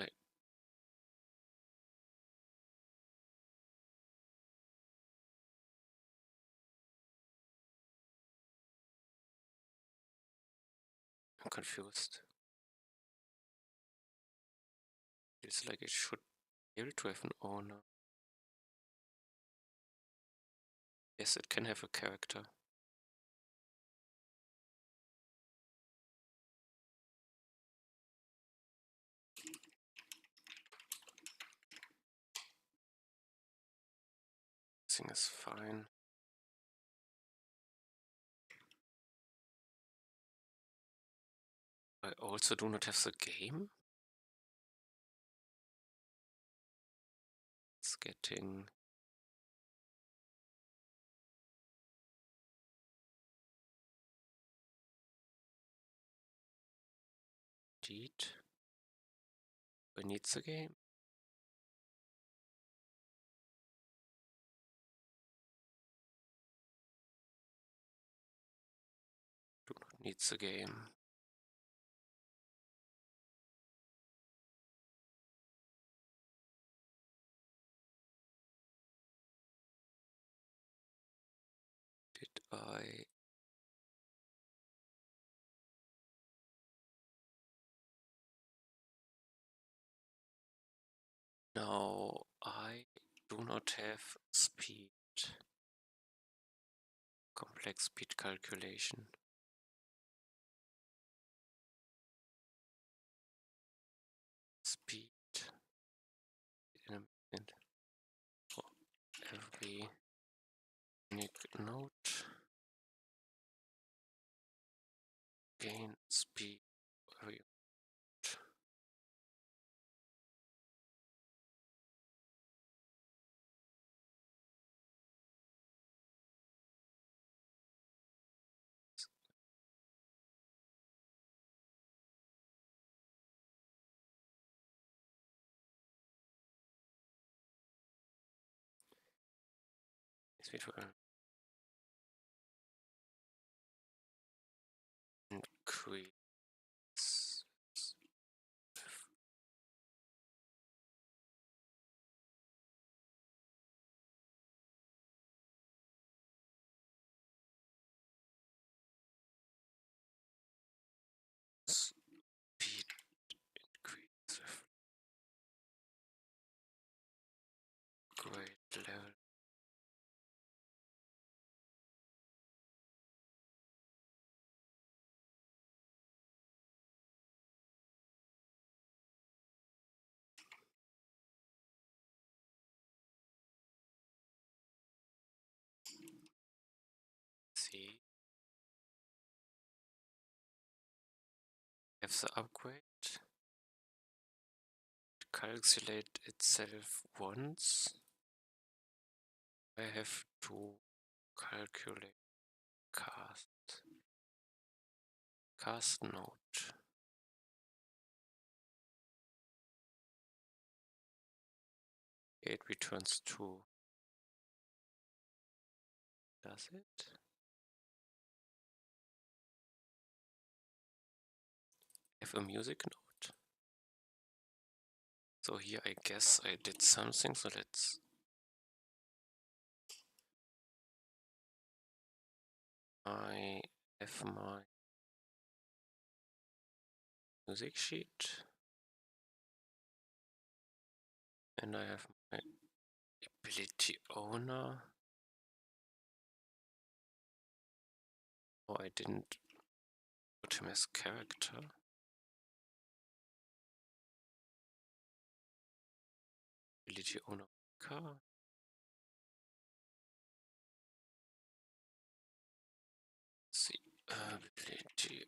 A: I'm confused. It's like it should be able to have an owner. Yes, it can have a character. This thing is fine. I also do not have the game. It's getting indeed. We need the game. Do not need the game. Did I? No, I do not have speed. Complex speed calculation. Speed in a minute for every unique node. Gain speed for every node. It's beautiful. Increase speed, increase grade level. See, have the upgrade. Calculate itself once. I have to calculate cast node. It returns true. Does it? Have a music note. So here I guess I did something, so let's I have my music sheet and I have my ability owner. Oh, I didn't put him as character. Ability owner car. Let's see, ability.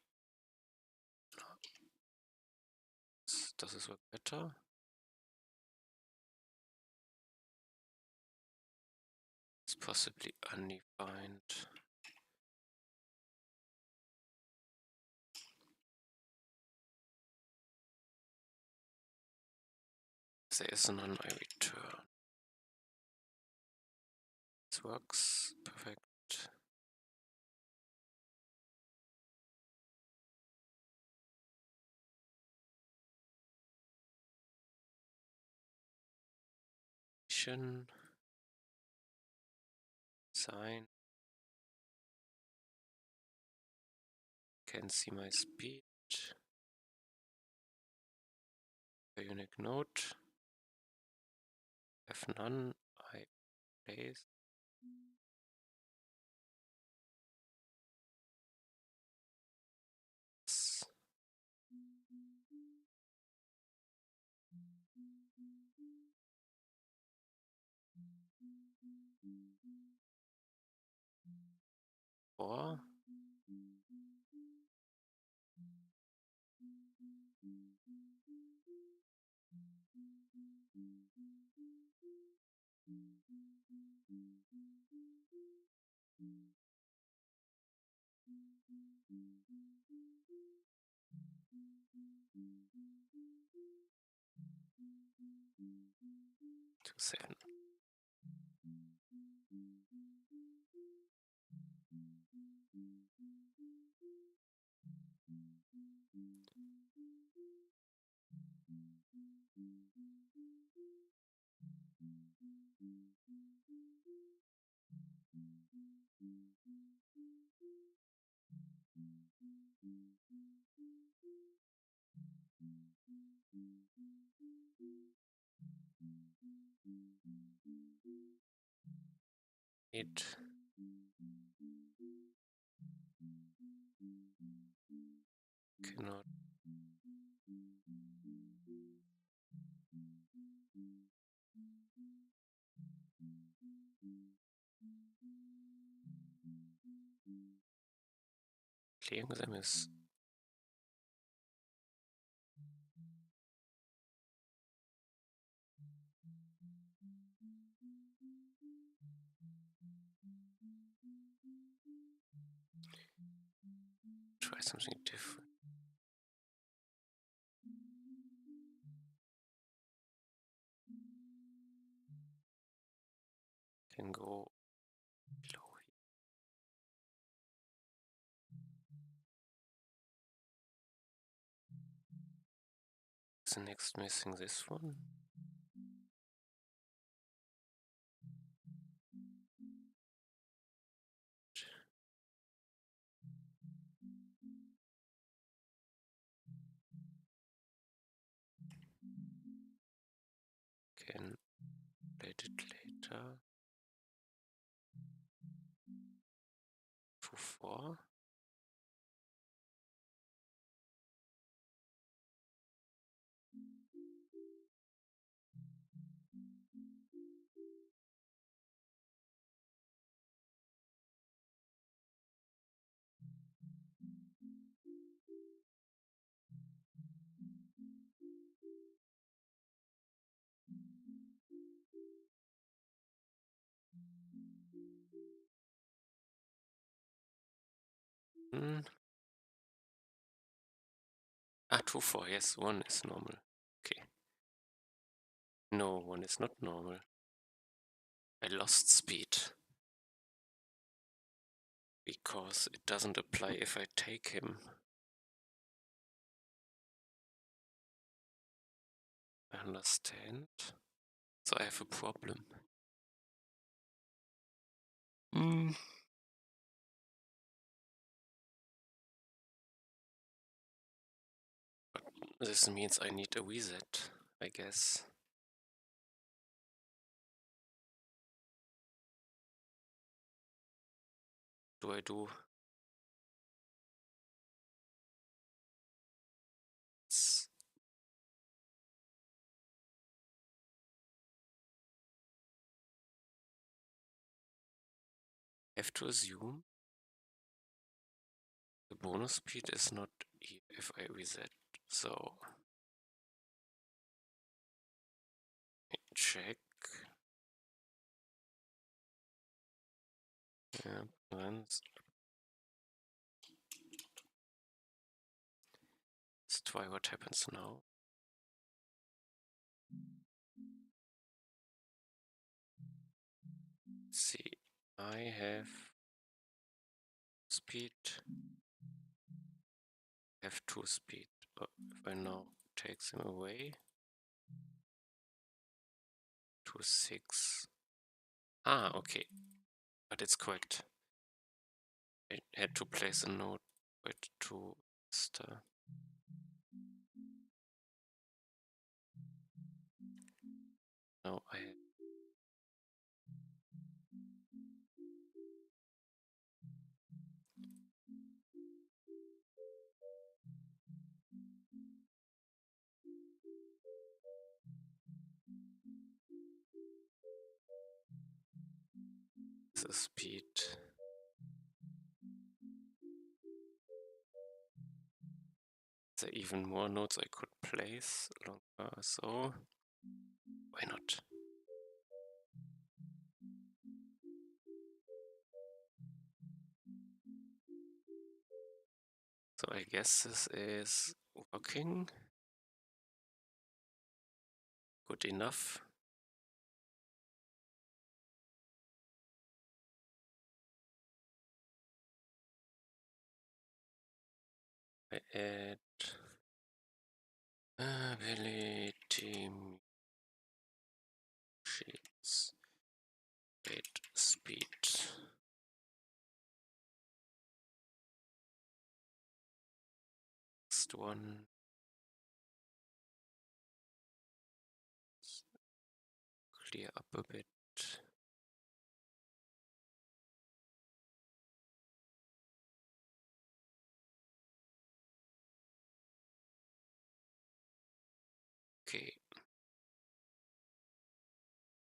A: Does this work better? It's possibly undefined. If there is none, I return. This works perfect. Sign. Can see my speed. A unique note. Have none. I place. Or to 7. It cannot clearing them is try something different. Can go below here. Is the next missing this one? Can plate it later. 2-4. Ah, 2-4, yes, 1 is normal. Okay. No, 1 is not normal. I lost speed. Because it doesn't apply if I take him. I understand. So I have a problem. This means I need a reset, I guess. Do I do? Have to assume the bonus speed is not here if I reset. So check. Yeah, let's try what happens now. See, I have speed. Have 2 speed. But if I now take them away to 6. Ah, okay. But it's correct. I had to place a note with 2 star. Now I have the speed. There are even more notes I could place longer, so why not? So I guess this is working good enough. I add ability sheets, rate, speed. Next one. Clear up a bit. Okay.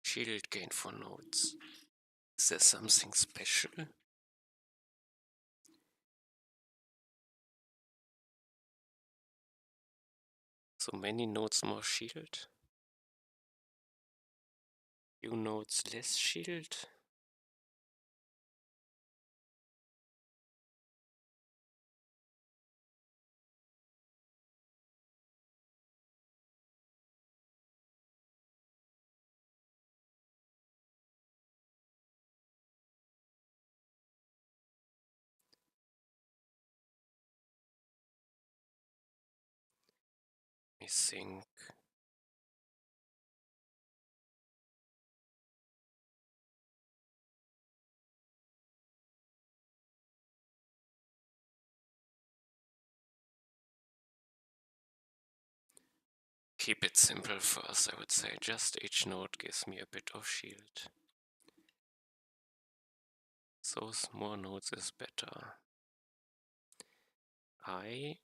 A: Shield gain for nodes. Is there something special? So many nodes more shield. Few nodes less shield. me think. Keep it simple first, I would say. Just each node gives me a bit of shield. Those more nodes is better. I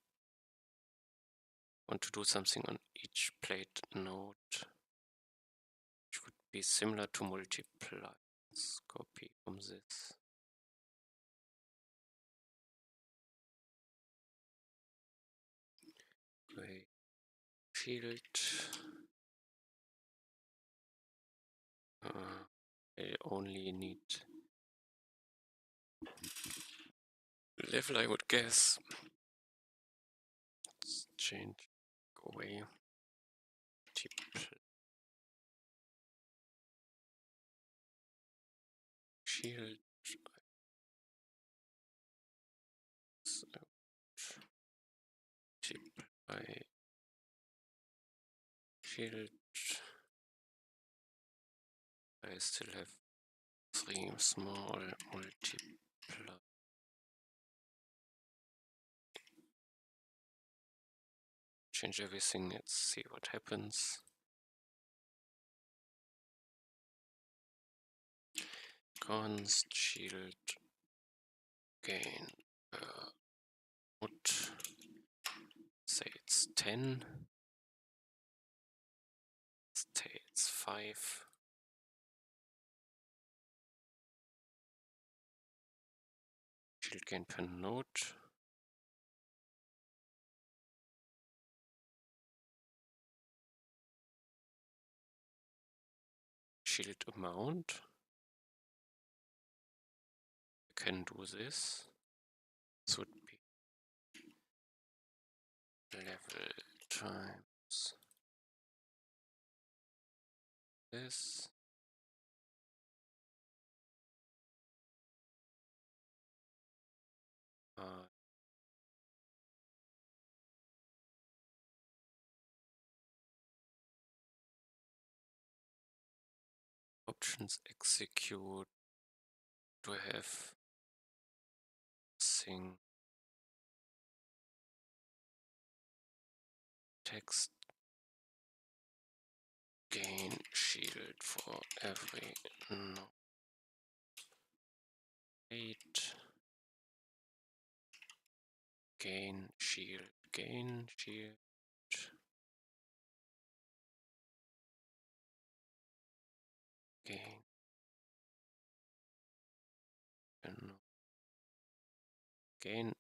A: want to do something on each plate node, which would be similar to multiply. Let's copy from this. Great. Shield. I only need level, I would guess. Let's change. Go away. Shield. So, multiply. Shield. I still have 3 small multiply. Change everything, let's see what happens. Const shield gain would say it's 10. Say it's 5. Shield gain per node. Shield amount. I can do this. This would be level times this. Options execute. Do I have thing text gain shield for every node? 8 gain shield gain and gain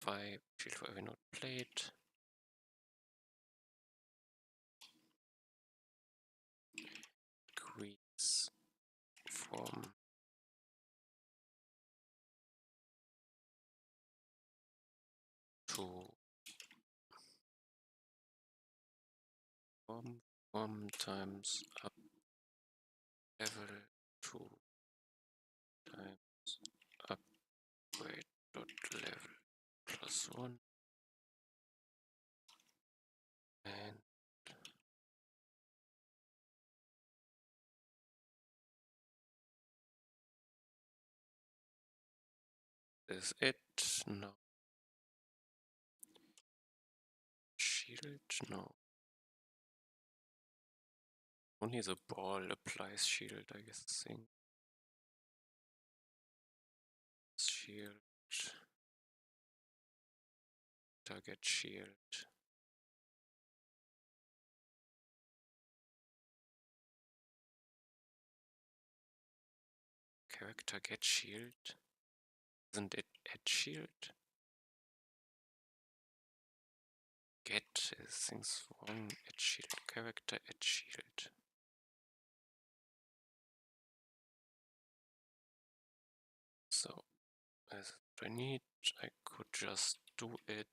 A: 5 shield for every node plate. Decrease from to from times up level 2 times upgrade dot level plus 1 and is it no shield no only the ball applies shield, I guess. Thing shield target shield character get shield. Isn't it add shield? Get is things wrong. Add shield character add shield. So as I need, I could just do it.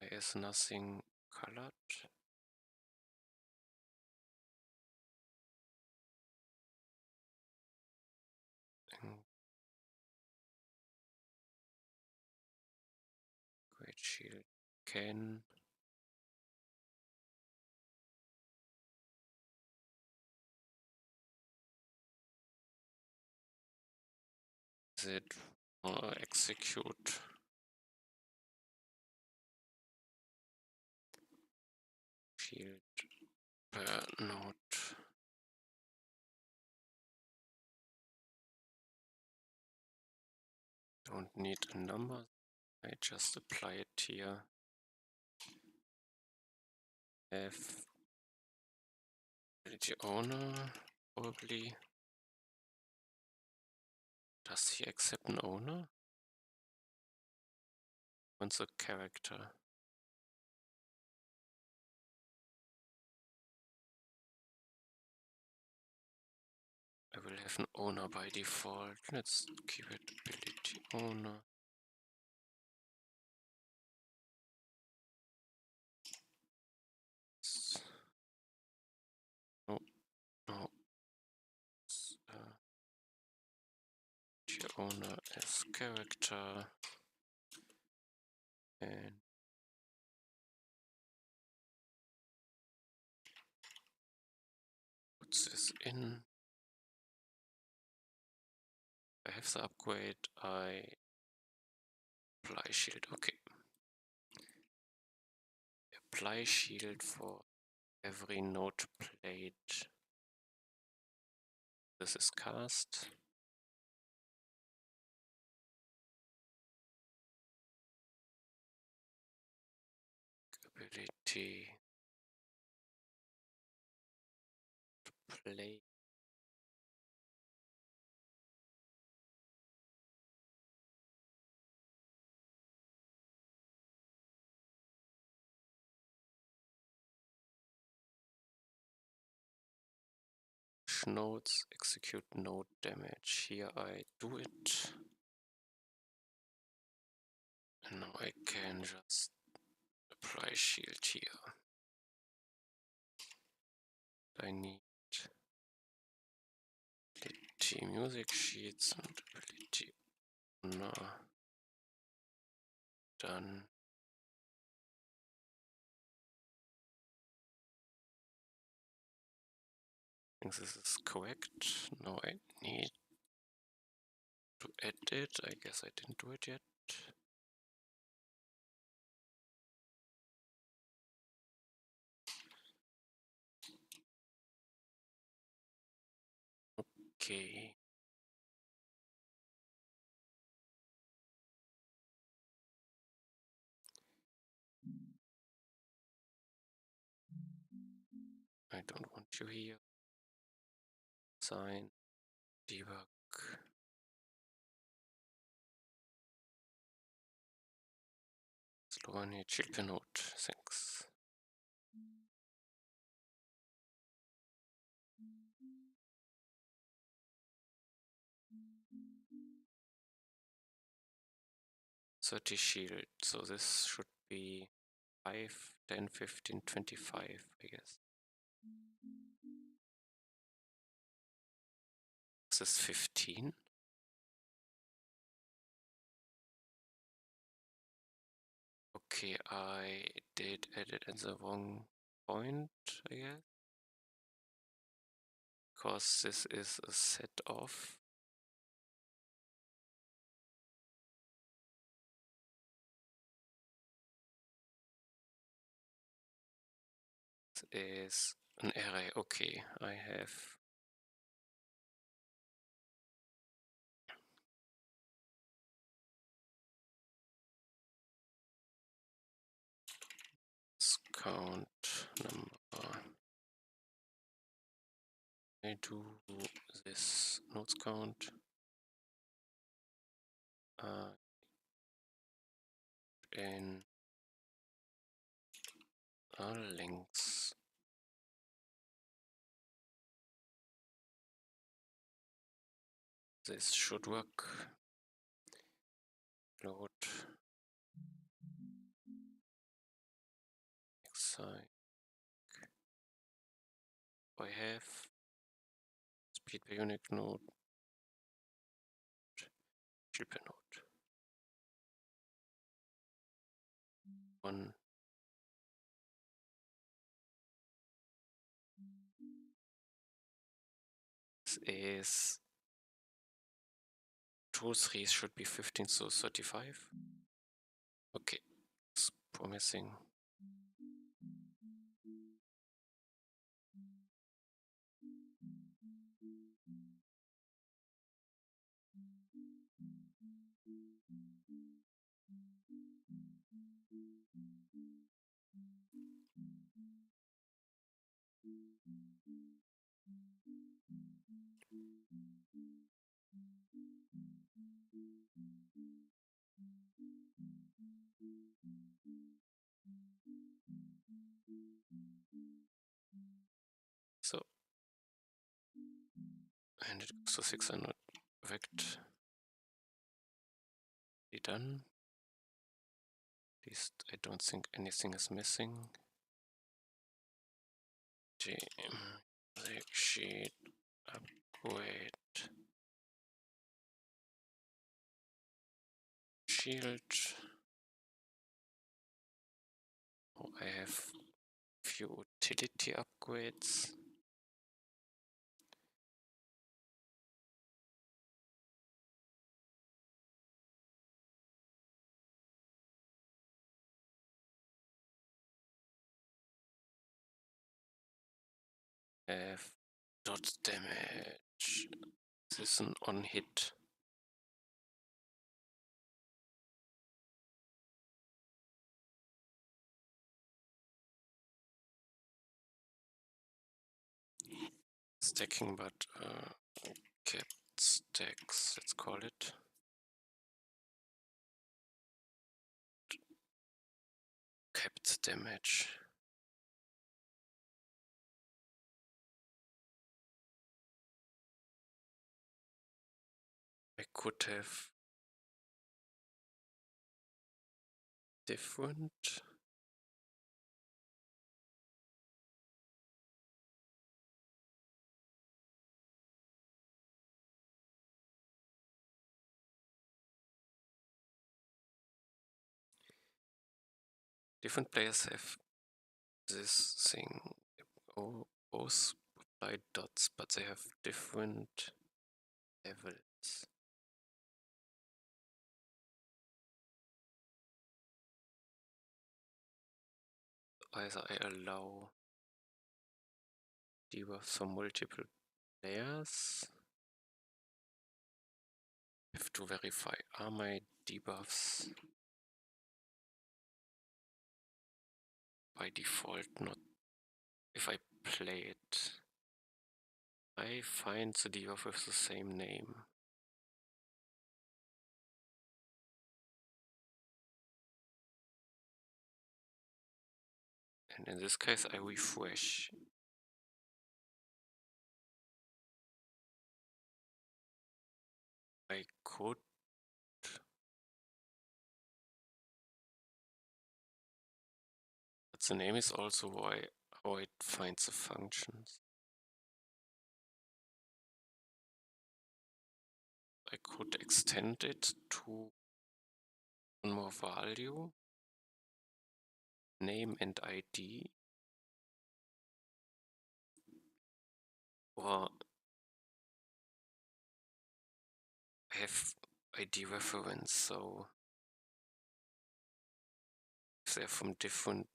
A: There is nothing colored. And shield can. Is it execute? Shield per node. Don't need a number. I just apply it here. Have the owner probably. Does he accept an owner? Wants a character. I will have an owner by default. Let's keep it ability owner. No, no. The owner as character and put this in. I have the upgrade. I apply shield. Okay. Apply shield for every node plate. This is cast. Ability play. Nodes execute node damage. Here I do it. And now I can just apply shield here. I need ability music sheets and ability owner. Done. I think this is correct. Now I need to edit. I guess I didn't do it yet. Okay. I don't want you here. Sign, debug. Slow on chill node. Thanks. $30 shield. So this should be 5, 10, 15, 25, I guess. This is 15. Okay, I did edit at the wrong point, I guess. Because this is a set of. This is an array. Okay, I have. Count number. I do this nodes count. In links. This should work. Load. Excic. I have speed per unit node. Chill per node. One is 2 3s should be 15, so 35. Okay, it's promising. So, and it goes to 600. Perfect. Be done. At least I don't think anything is missing. Sheet upgrade shield. Oh, I have few utility upgrades. Have dot damage. This is an on hit. Stacking, but kept stacks, let's call it. Kept damage. I could have different. Different players have this thing. Both apply dots, but they have different levels. Either I allow debuffs for multiple players. Have to verify, are my debuffs by default not? If I play it, I find the debuff with the same name. And in this case, I refresh. I could but the name is also how it finds the functions. I could extend it to one more value, name and ID, or have ID reference, so if they're from different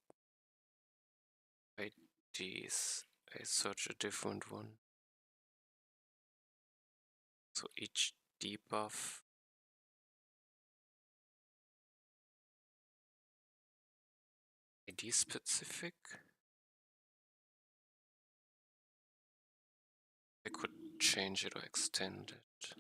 A: IDs, I search a different one. So each debuff ID specific. I could change it or extend it.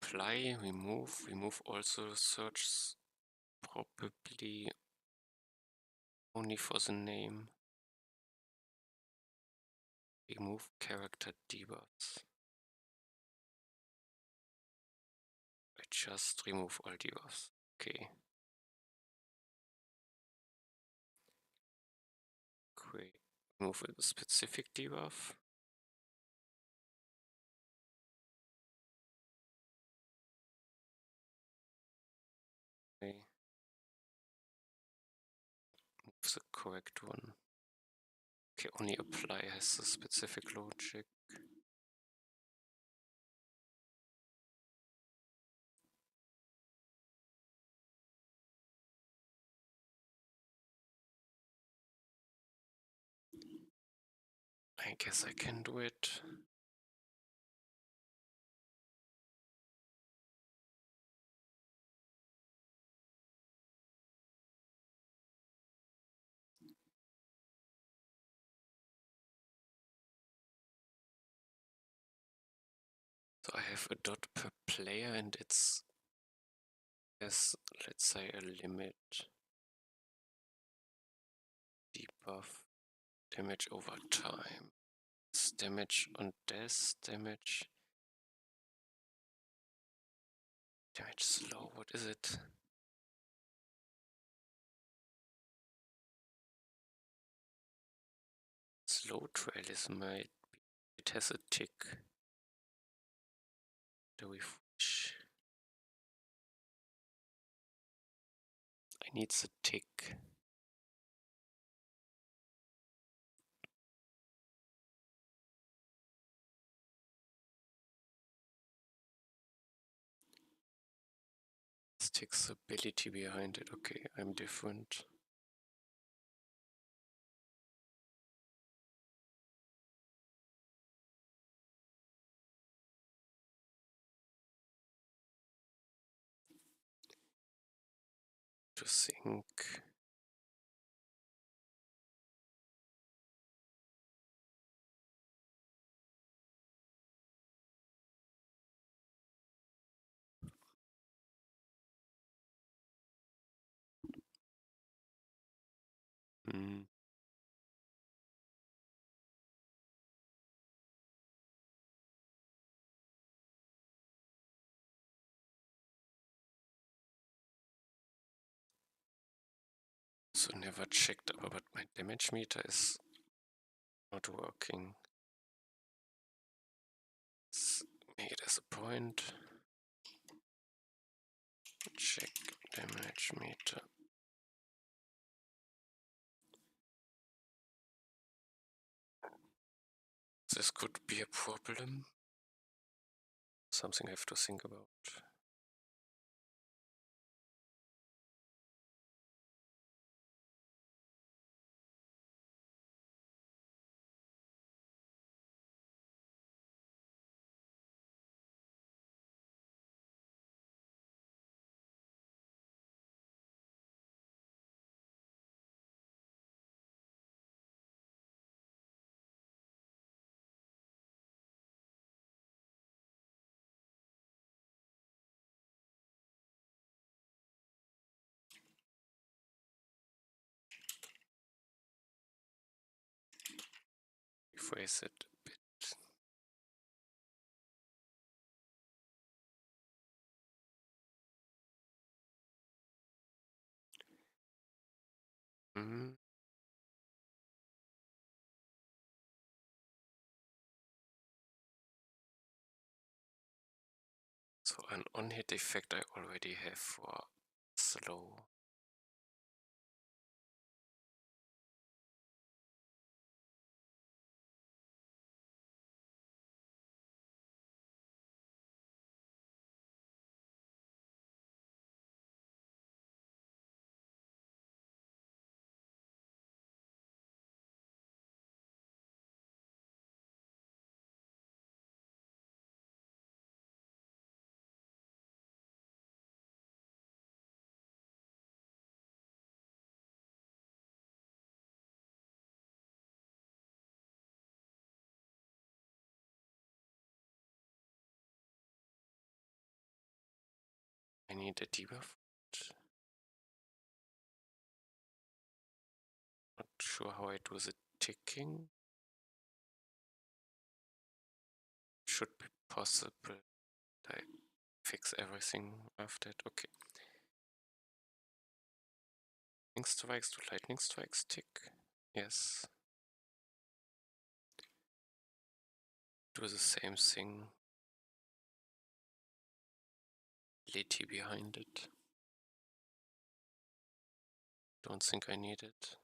A: Apply, remove also search probably only for the name. Remove character debuffs. I just remove all debuffs. Okay. Great. Move a specific debuff. Okay. Move the correct one. Okay, only apply has the specific logic. I guess I can do it. So I have a dot per player and it's, yes, let's say a limit. Debuff damage over time. It's damage on death, damage slow, what is it? Slow trail is my, it has a tick. Do we wish? I need the tick. Tick's ability behind it. Okay, I'm different. To think. Hmm. So never checked, but my damage meter is not working. Let's make it as a point. Check damage meter. This could be a problem. Something I have to think about. Rephrase it a bit. Hmm. So an on-hit effect I already have for slow. I need a debuff. Not sure how I do the ticking. Should be possible. I fix everything after it. Okay. Lightning strikes to lightning strikes tick. Yes. do the same thing. Ability behind it. Don't think I need it.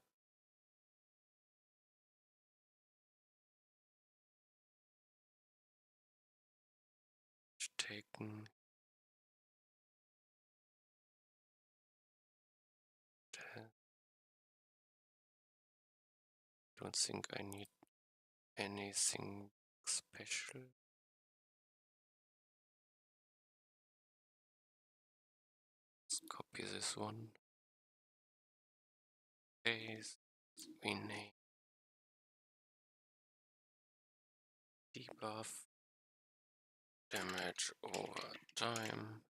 A: Taken. Don't think I need anything special. Let's copy this one. Paste. Rename. Debuff. Damage over time.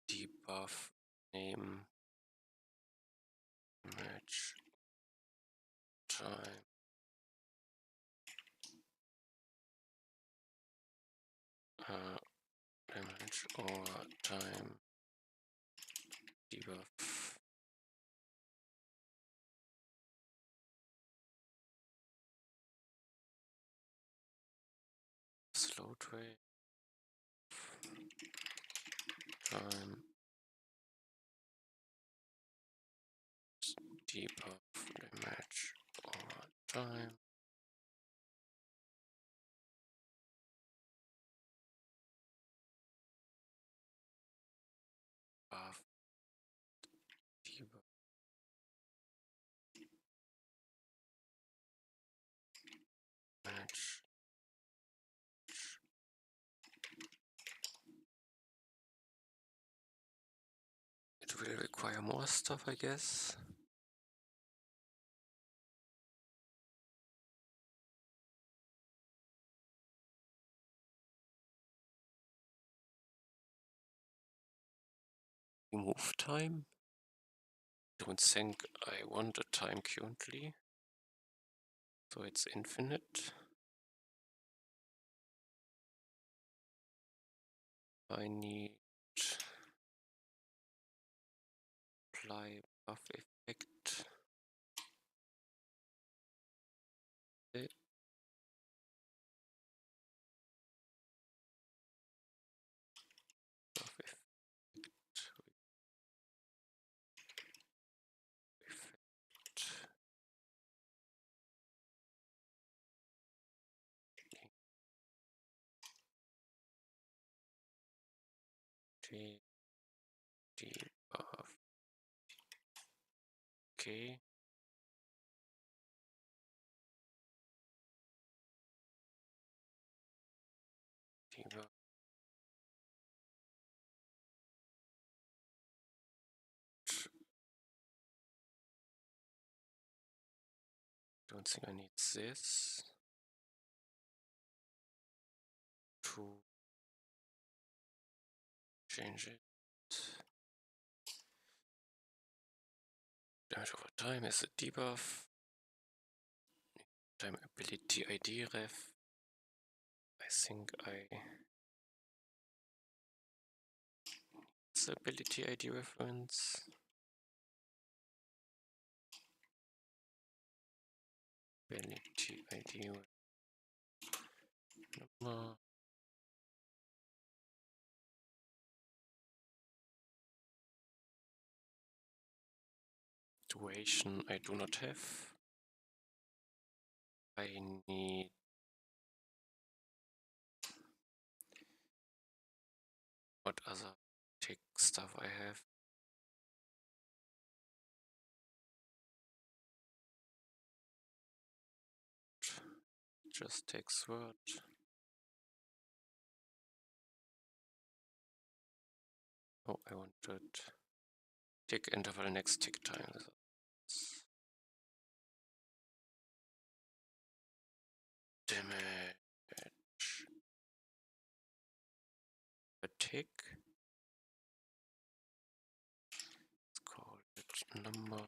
A: Debuff. Name. Damage. Time. Damage over time. Debuff. Slow trade. Time. Debuff. Damage over time. Buff. Debuff. Damage. It will require more stuff, I guess. Remove time. Don't think I want a time currently. So it's infinite. I need apply buff effect. Okay. Buff effect. Debuff. Okay. Debuff. Don't think I need this to change it. Damage over time is a debuff. Time ability ID ref. I think it's ability ID reference. Ability ID number. Duration I do not have. I need what other tick stuff I have. Just takes word. Oh, I wanted tick interval next tick time. Damage a tick. Let's call it number.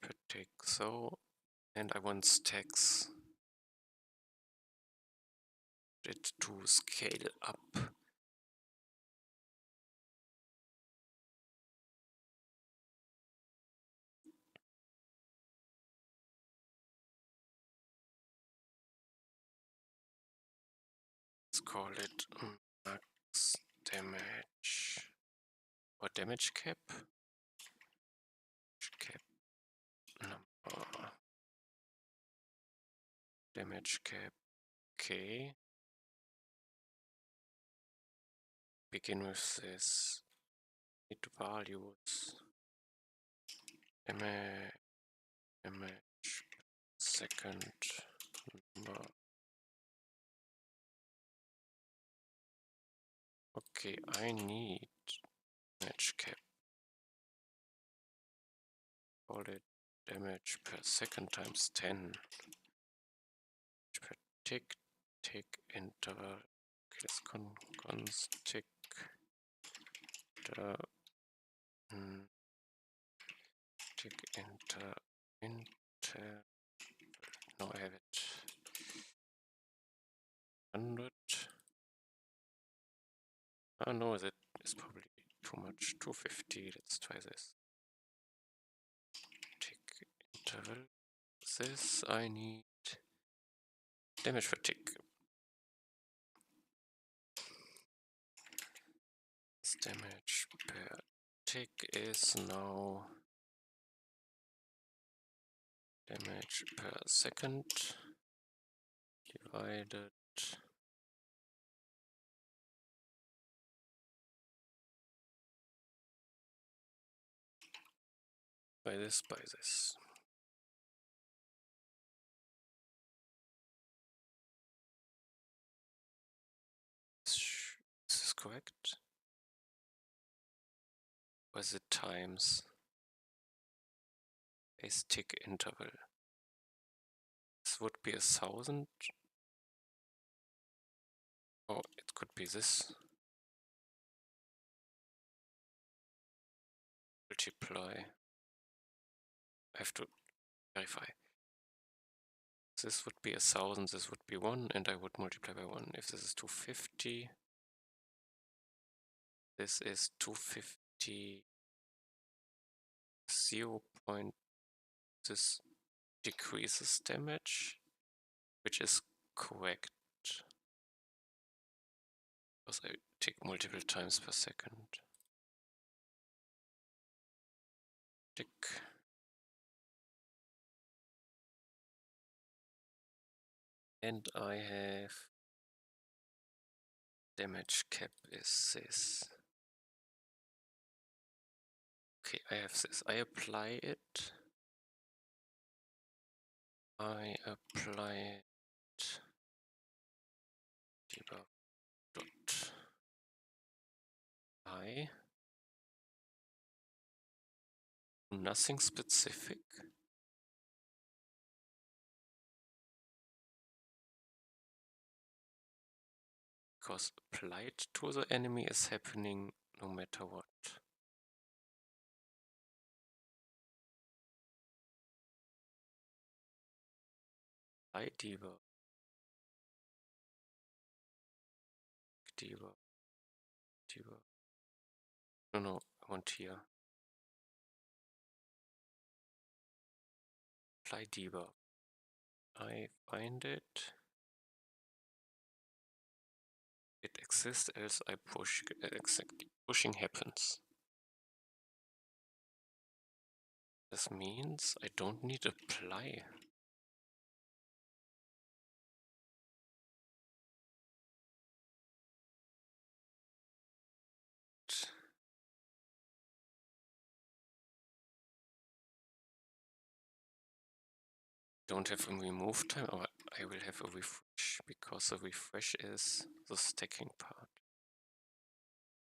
A: Per tick. So And I want stacks it to scale up. Let's call it max damage or damage cap. Cap number. Damage cap K. Begin with this. Need values. Damage second number. Okay, I need damage cap. Call it damage per second times 10. Per tick interval. Okay, let's const tick the tick inter. Now I have it. 100. Oh no, that is probably too much. 250. Let's try this. Tick interval. This I need damage per tick. This damage per tick is now damage per second divided by this. Is this correct? Or is it times a tick interval? This would be 1000. Oh, it could be this. Multiply. I have to verify. This would be 1000, this would be 1, and I would multiply by 1. If this is 250, this is 250, 0. This decreases damage, which is correct, because I tick multiple times per second. Tick. And I have damage cap is this. Okay, I have this. I apply it. Debug dot I. Nothing specific. Because applied to the enemy is happening no matter what. I debug. No, I want here. Apply debug. I find it. It exists, else I push. Exactly. Pushing happens. This means I don't need apply. Don't have a remove time, or I will have a refresh, because the refresh is the stacking part.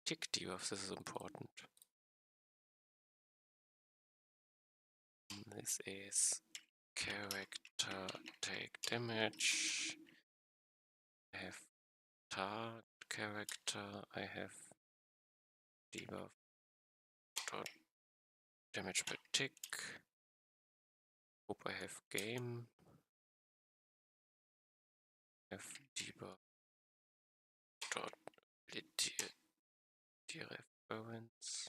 A: Tick debuff, this is important. This is character take damage. I have target character, I have debuff dot damage per tick. Hope I have game. Have debuff dot dereference.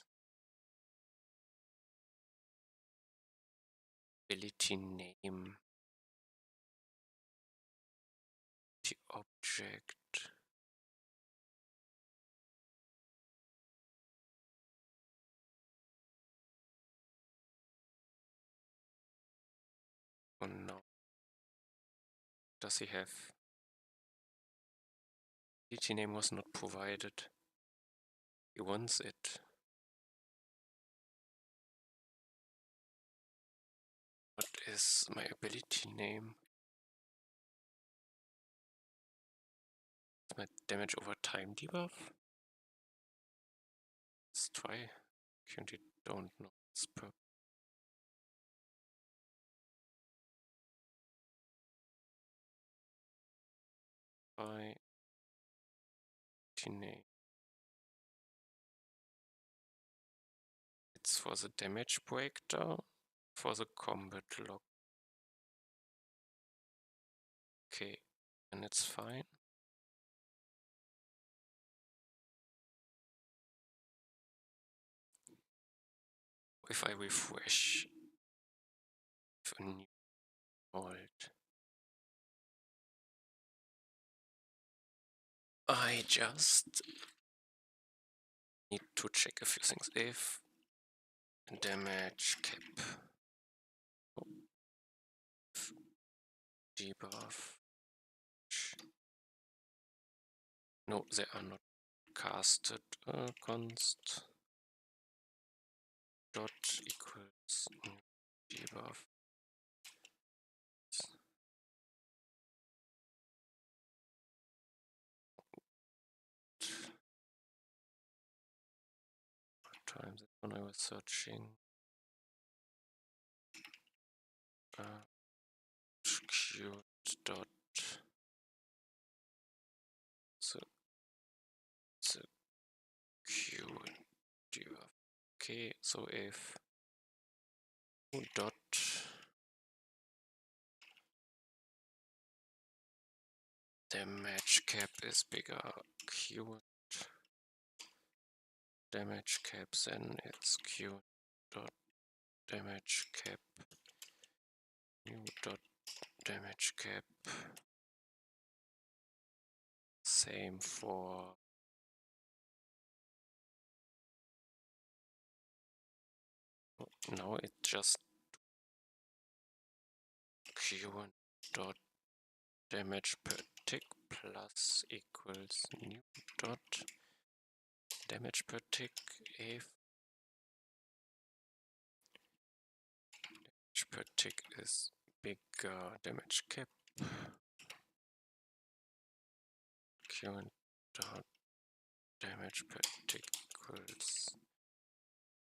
A: Ability name. The object. Oh no. Does he have? Ability name was not provided. He wants it. What is my ability name? My damage over time debuff? Let's try. Currently don't know. It's per by name. It's for the damage breakdown, for the combat log. Okay, and it's fine. If I refresh a new alt, I just need to check a few things. If damage cap debuff. No, they are not casted. Const dot equals debuff. Times when I was searching. Qt dot the Q debuff. Okay, so if dot damage cap is bigger Q damage cap, then it's Q dot damage cap new dot damage cap. Same for now. It just Q dot damage per tick plus equals new dot damage per tick if damage per tick is bigger damage cap. Q dot damage per tick equals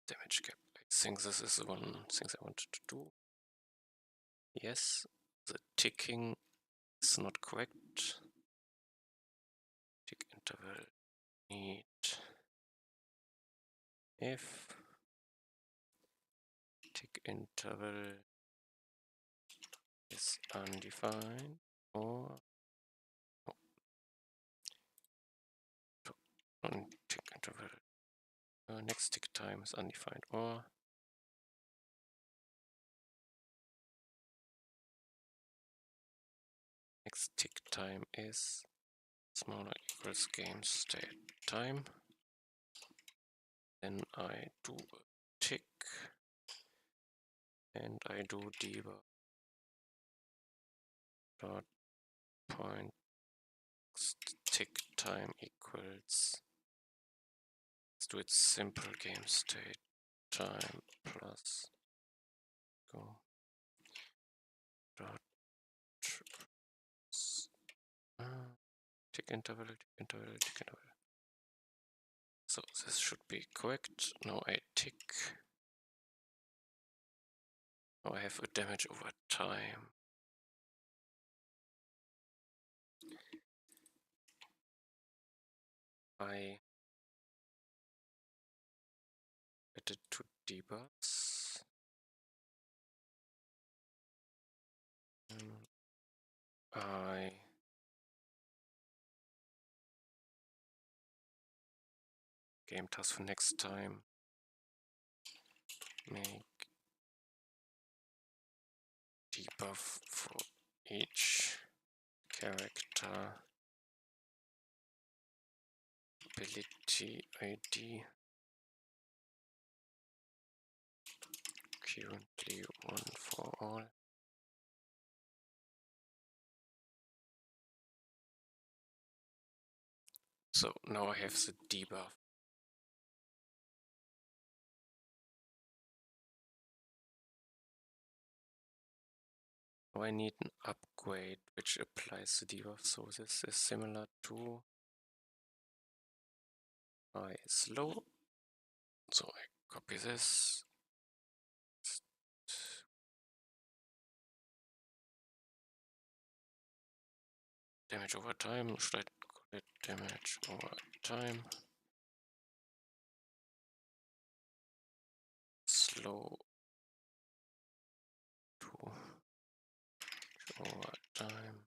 A: damage cap. I think this is the one thing I wanted to do. Yes, the ticking is not correct. Tick interval need if tick interval is undefined or tick interval next tick time is undefined or next tick time is smaller equals game state time. Then I do a tick and I do debuff dot point tick time equals, let's do it simple, game state time plus go dot tick interval, tick interval, tick interval. So this should be correct. Now I tick. Now I have a damage over time. I added two debuffs. I game task for next time. Make debuff for each character ability ID currently one for all. So now I have the debuff. Now I need an upgrade which applies the debuff. So this is similar to I slow. So I copy this. Damage over time. Should I call it damage over time? Slow to over time.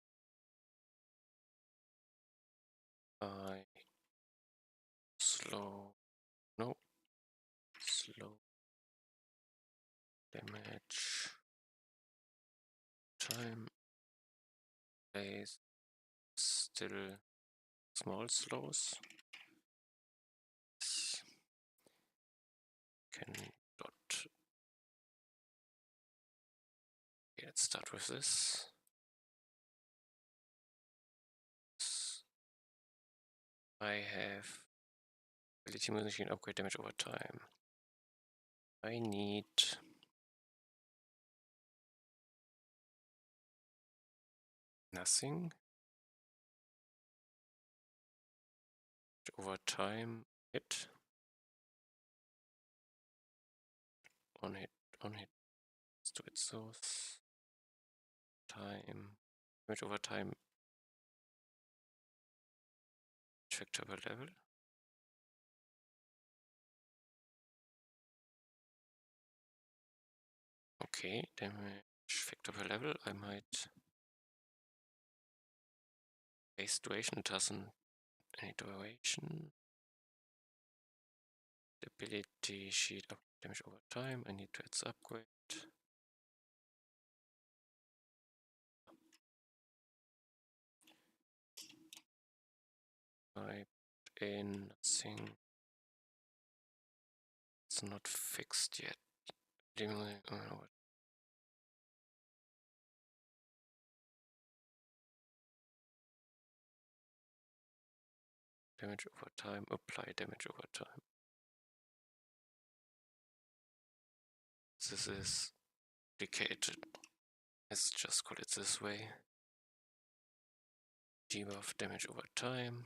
A: I slow. No. Slow damage time. Plays still small slows. Can dot. Okay, let's start with this. I have ability machine upgrade damage over time. I need nothing. Over time hit. On hit, on hit. Let's do it so. Time. Damage over time. Factor per level. Okay, damage factor per level. I might base duration doesn't any duration. The ability sheet up damage over time. I need to add the upgrade. I put in nothing. It's not fixed yet. Damage over time, apply damage over time. This is complicated. Let's just call it this way. Debuff damage over time.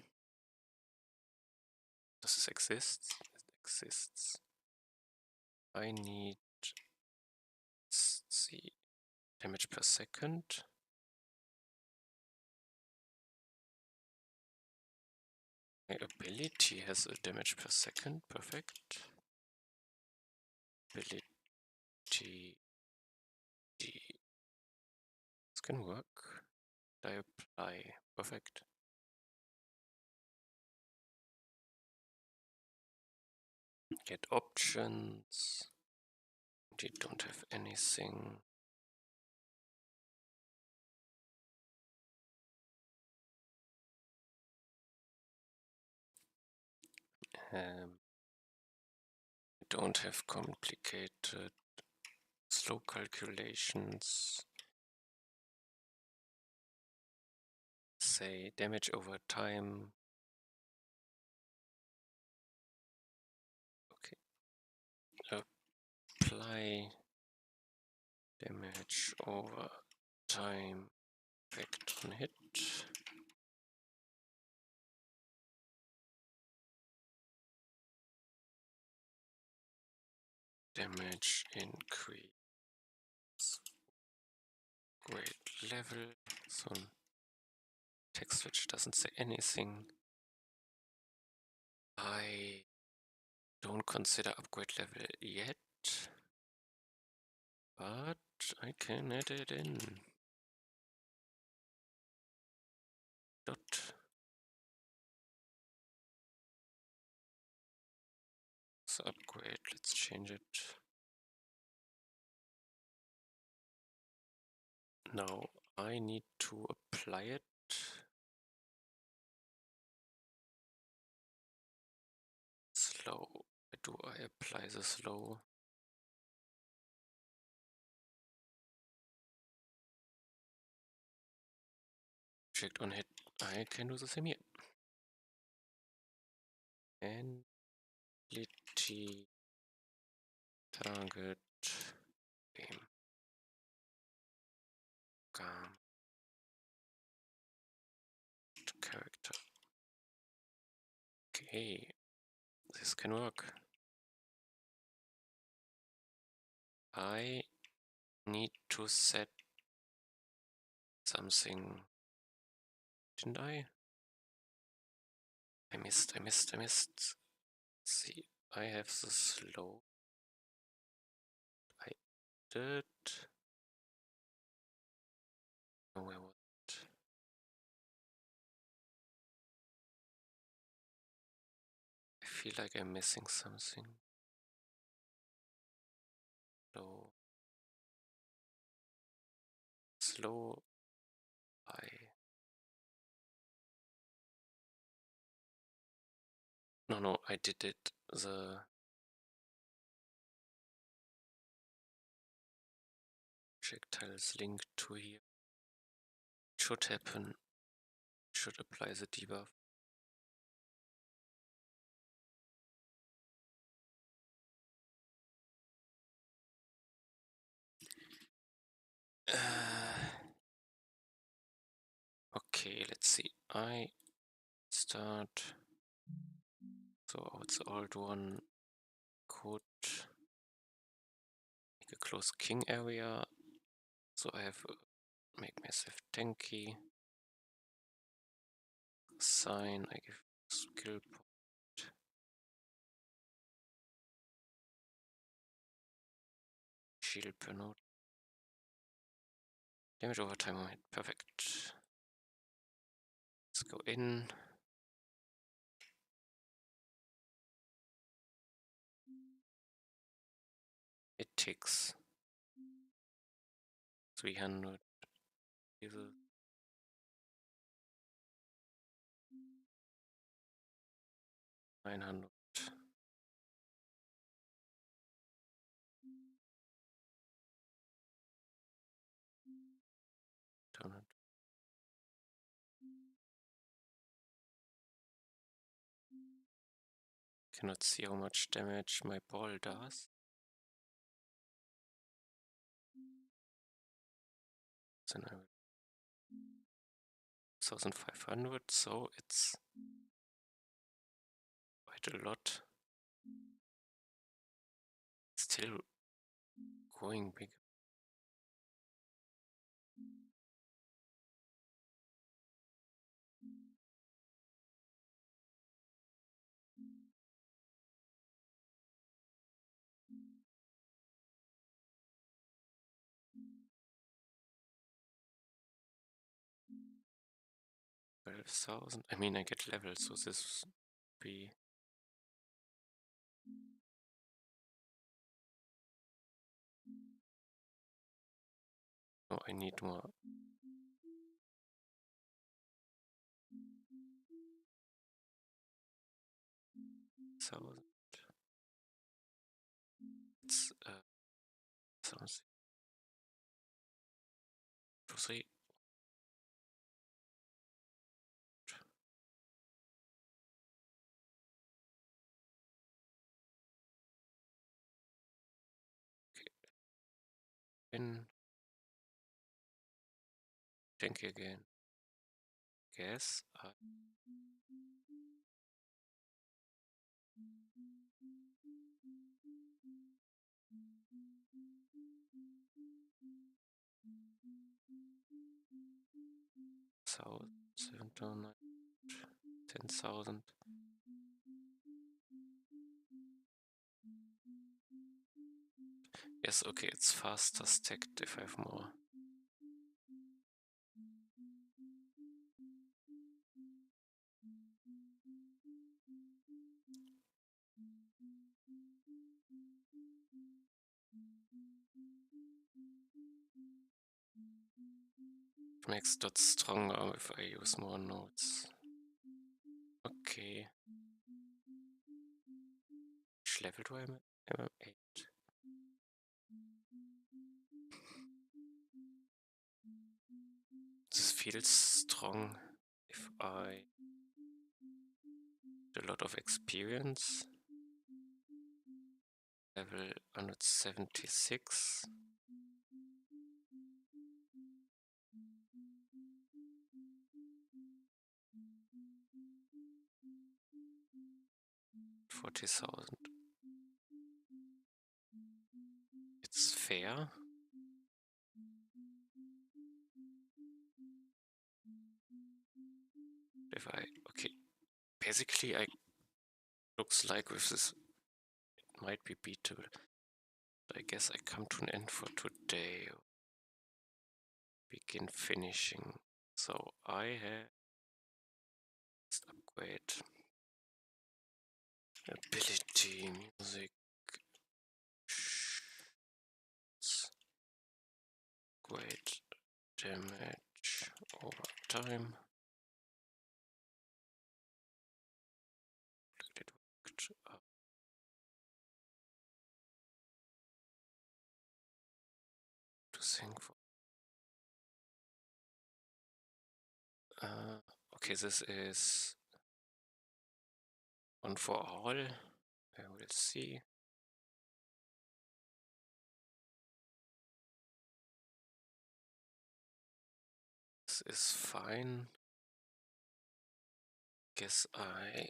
A: Does this exist? It exists. I need the damage per second. My ability has a damage per second. Perfect. Ability D. This can work. I apply. Perfect. Get options. You don't have anything. Don't have complicated slow calculations. Say damage over time. Okay. Apply damage over time effect on hit. Damage increase. Grade level. So text which doesn't say anything. I don't consider upgrade level yet, but I can add it in. dot. So upgrade, let's change it. Now I need to apply it. Slow. Where do I apply the slow? Checked on hit. I can do the same here. And Liti target game. Gam character. Okay, this can work. I need to set something, didn't I? I missed. Let's see, I have the slow. I did. Oh, where was it? I feel like I'm missing something. Slow. Slow. No, I did it. The projectile is linked to here. Should happen. Should apply the debuff. Okay, let's see. I start. So it's the old one. Could make a close king area. So I have make myself tanky. Sign. I give skill point. Shield per node. Damage over time on hit. Perfect. Let's go in. It takes 300. 900. 200. Cannot see how much damage my ball does. Then I will 1500, so it's quite a lot. Still going big. $12,000. I mean, I get levels, so this would be. Oh, I need more. 1,000. It's something. 2, 3. Okay. In. Tank again. Guess. Thousand, 7,000, 10,000. Yes, okay, it's faster stacked if I have more. makes dots stronger if I use more nodes. Okay. Which level do I am? I'm at 8. This feels strong if I a lot of experience. Level 176. $40,000. It's fair. If I okay, basically looks like with this it might be beatable. I guess I come to an end for today. Begin finishing. So I have let's upgrade ability, music, upgrade damage over time. It worked up. To think for. Okay, this is one for all. I will see. This is fine. Guess I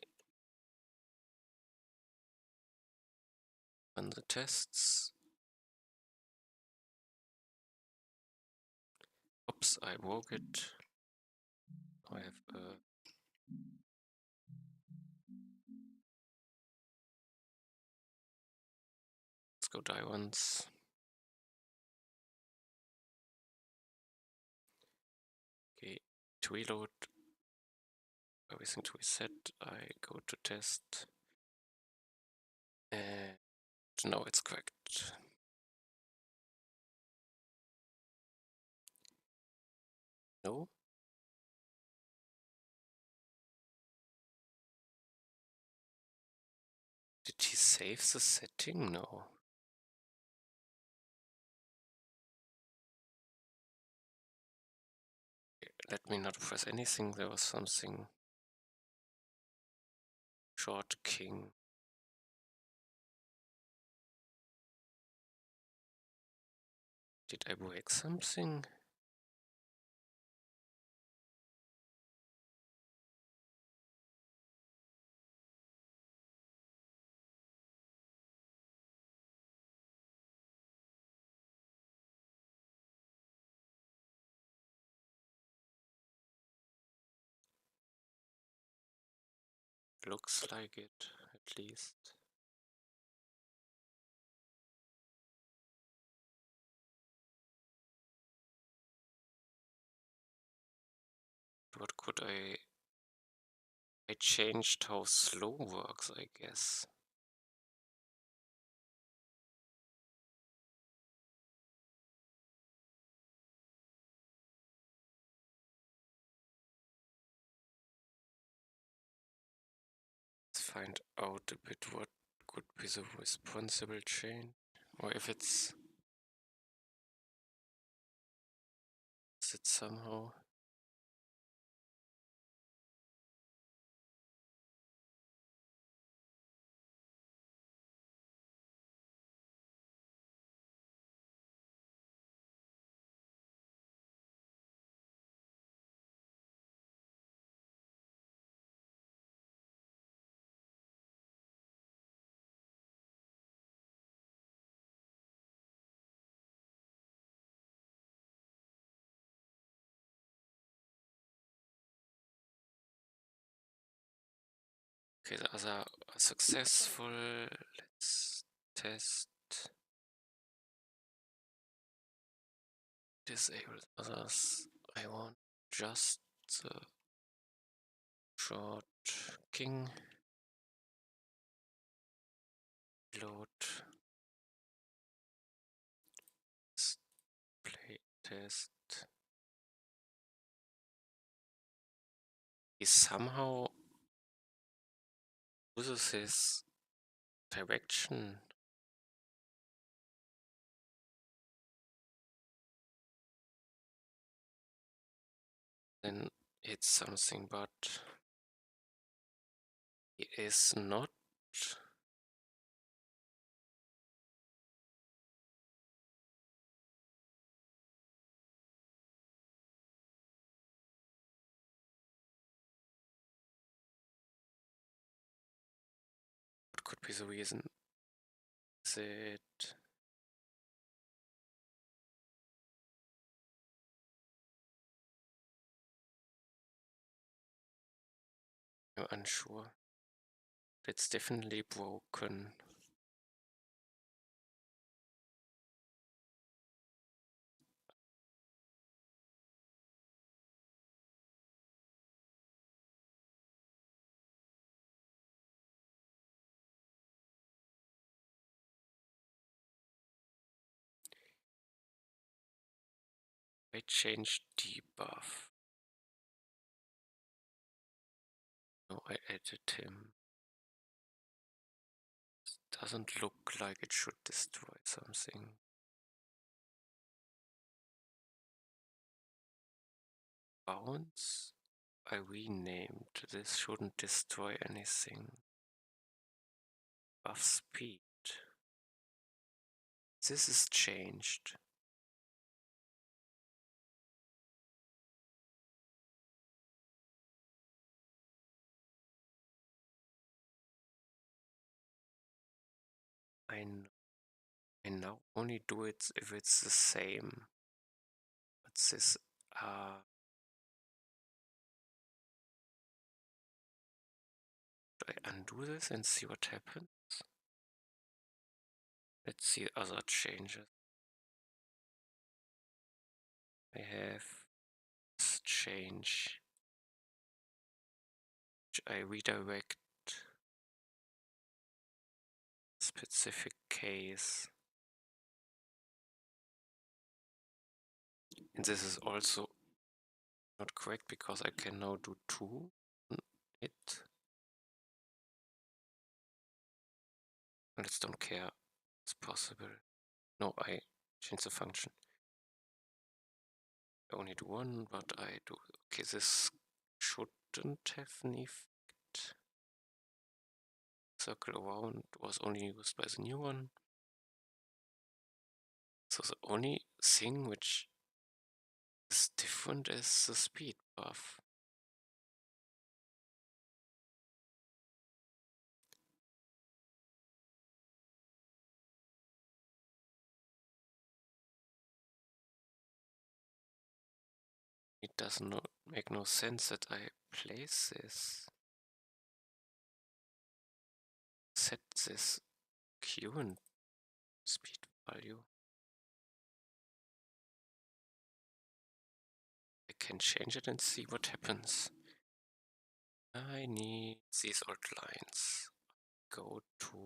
A: run the tests. Oops, I broke it. I have let's go die once. Okay, to reload, everything to reset. I go to test. And no, it's correct. No. Did he save the setting? No. Let me not press anything. There was something. Short king. Did I break something? Looks like it, at least. What could I changed how slow works, I guess. Let's find out a bit what could be the responsible change. Or if it's is it somehow. Okay, the other are successful. Let's test. Disable others. I want just the short king. Load. Play test. he somehow loses his direction. Then it's something, but he is not. What could be the reason? Is it I'm unsure. It's definitely broken. I changed debuff. No, I added him. Doesn't look like it should destroy something. Bounce? I renamed. This shouldn't destroy anything. Buff speed. This is changed. I now only do it if it's the same. But this do I undo this and see what happens? Let's see other changes. I have this change, which I redirect specific case. And this is also not correct because I can now do 2 on it. Let's don't care. It's possible. No, I change the function. I only do 1, but I do. Okay, this shouldn't have an effect. Circle around was only used by the new one. So the only thing which is different is the speed buff. It does not make no sense that I place this. Set this current speed value. I can change it and see what happens. I need these old lines. Go to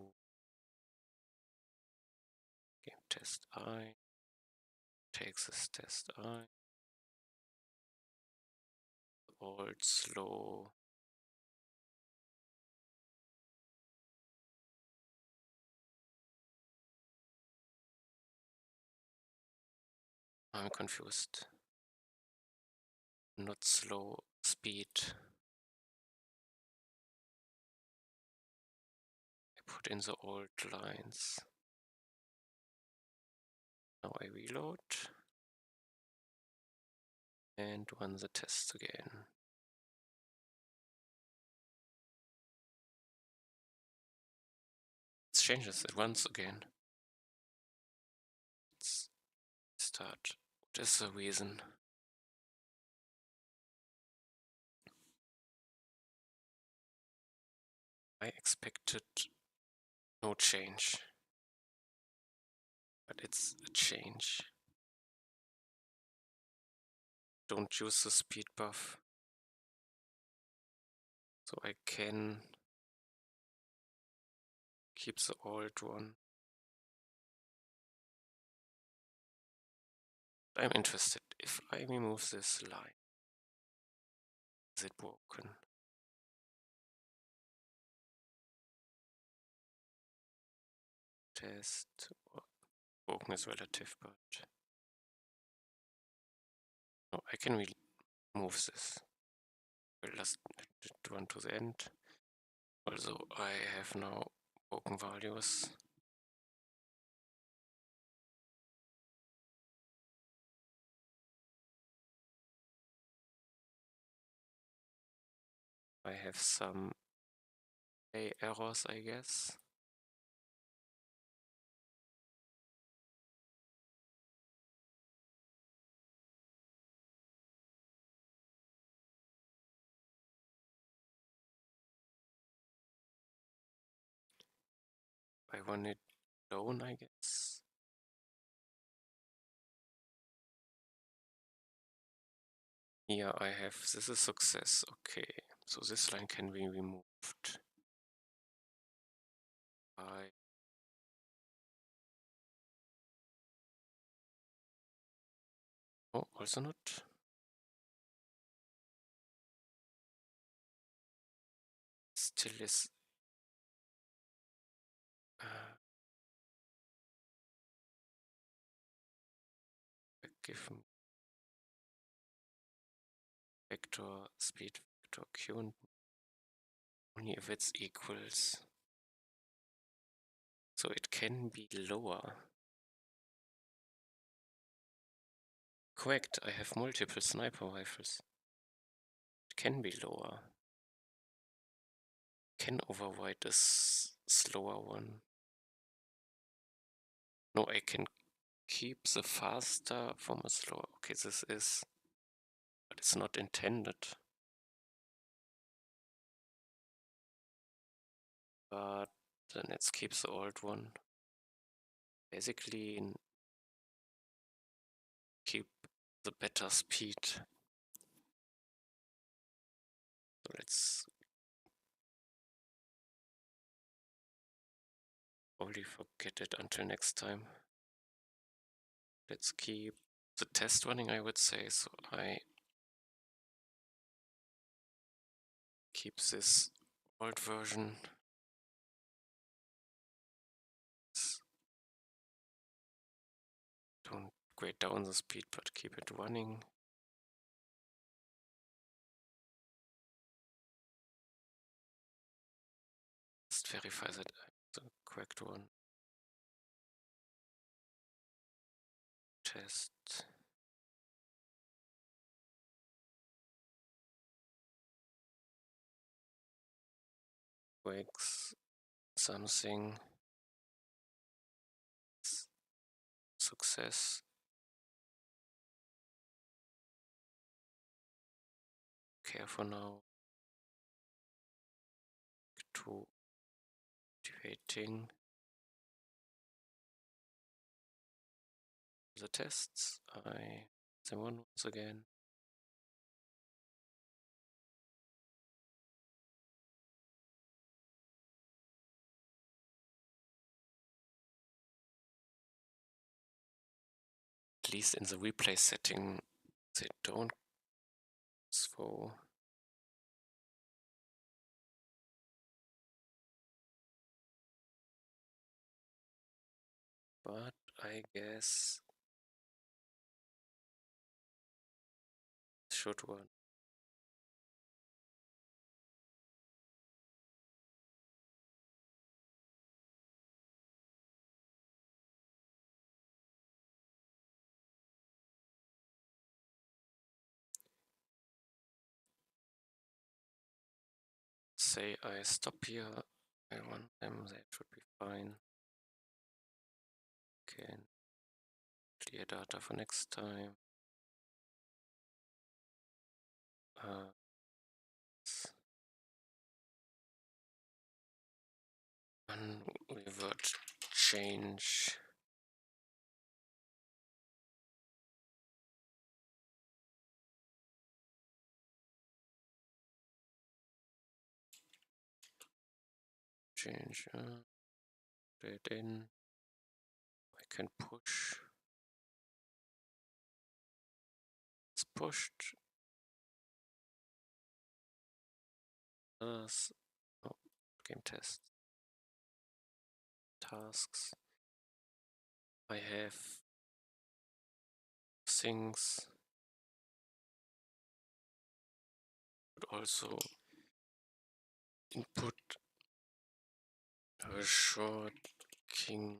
A: game test I. Take this test I. Old slow. I'm confused. Not slow, speed. I put in the old lines. Now I reload and run the test again. It changes, it runs again. Let's start. What is the reason? I expected no change, but it's a change. Don't use the speed buff, so I can keep the old one. I'm interested. If I remove this line, is it broken? test. Broken is relative, but no, I can remove this. We'll just run to the end. Also, I have now broken values. I have some errors, I guess. I want it alone, I guess. Here I have, this is success, okay. So this line can be removed. Oh, also not. Still is give vector speed vector q and only if it's equals. So it can be lower. Correct, I have multiple sniper rifles. It can be lower. Can override this slower one. No, I can keep the faster from a slower. Okay, this is, but it's not intended. But then let's keep the old one. Basically, keep the better speed. So let's probably forget it until next time. Let's keep the test running, I would say. So I keep this old version. Don't grade down the speed, but keep it running. Just verify that I'm the correct one. Test. Breaks something. Success. Okay, for now. To activating the tests. I them once again. At least in the replay setting, they don't throw. But I guess it should run. Say I stop here. I want them, that should be fine. Okay. Clear data for next time. Revert change. Change. Put it in. I can push. It's pushed. Oh, game test. Tasks. I have things, but also input a short king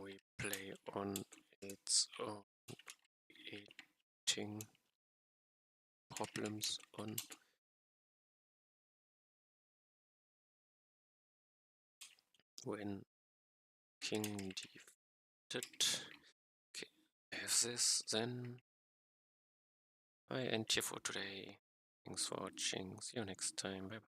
A: we play on its own eating problems on when king defeated. Okay, I have this then. I end here for today. Thanks for watching. See you next time. Bye bye.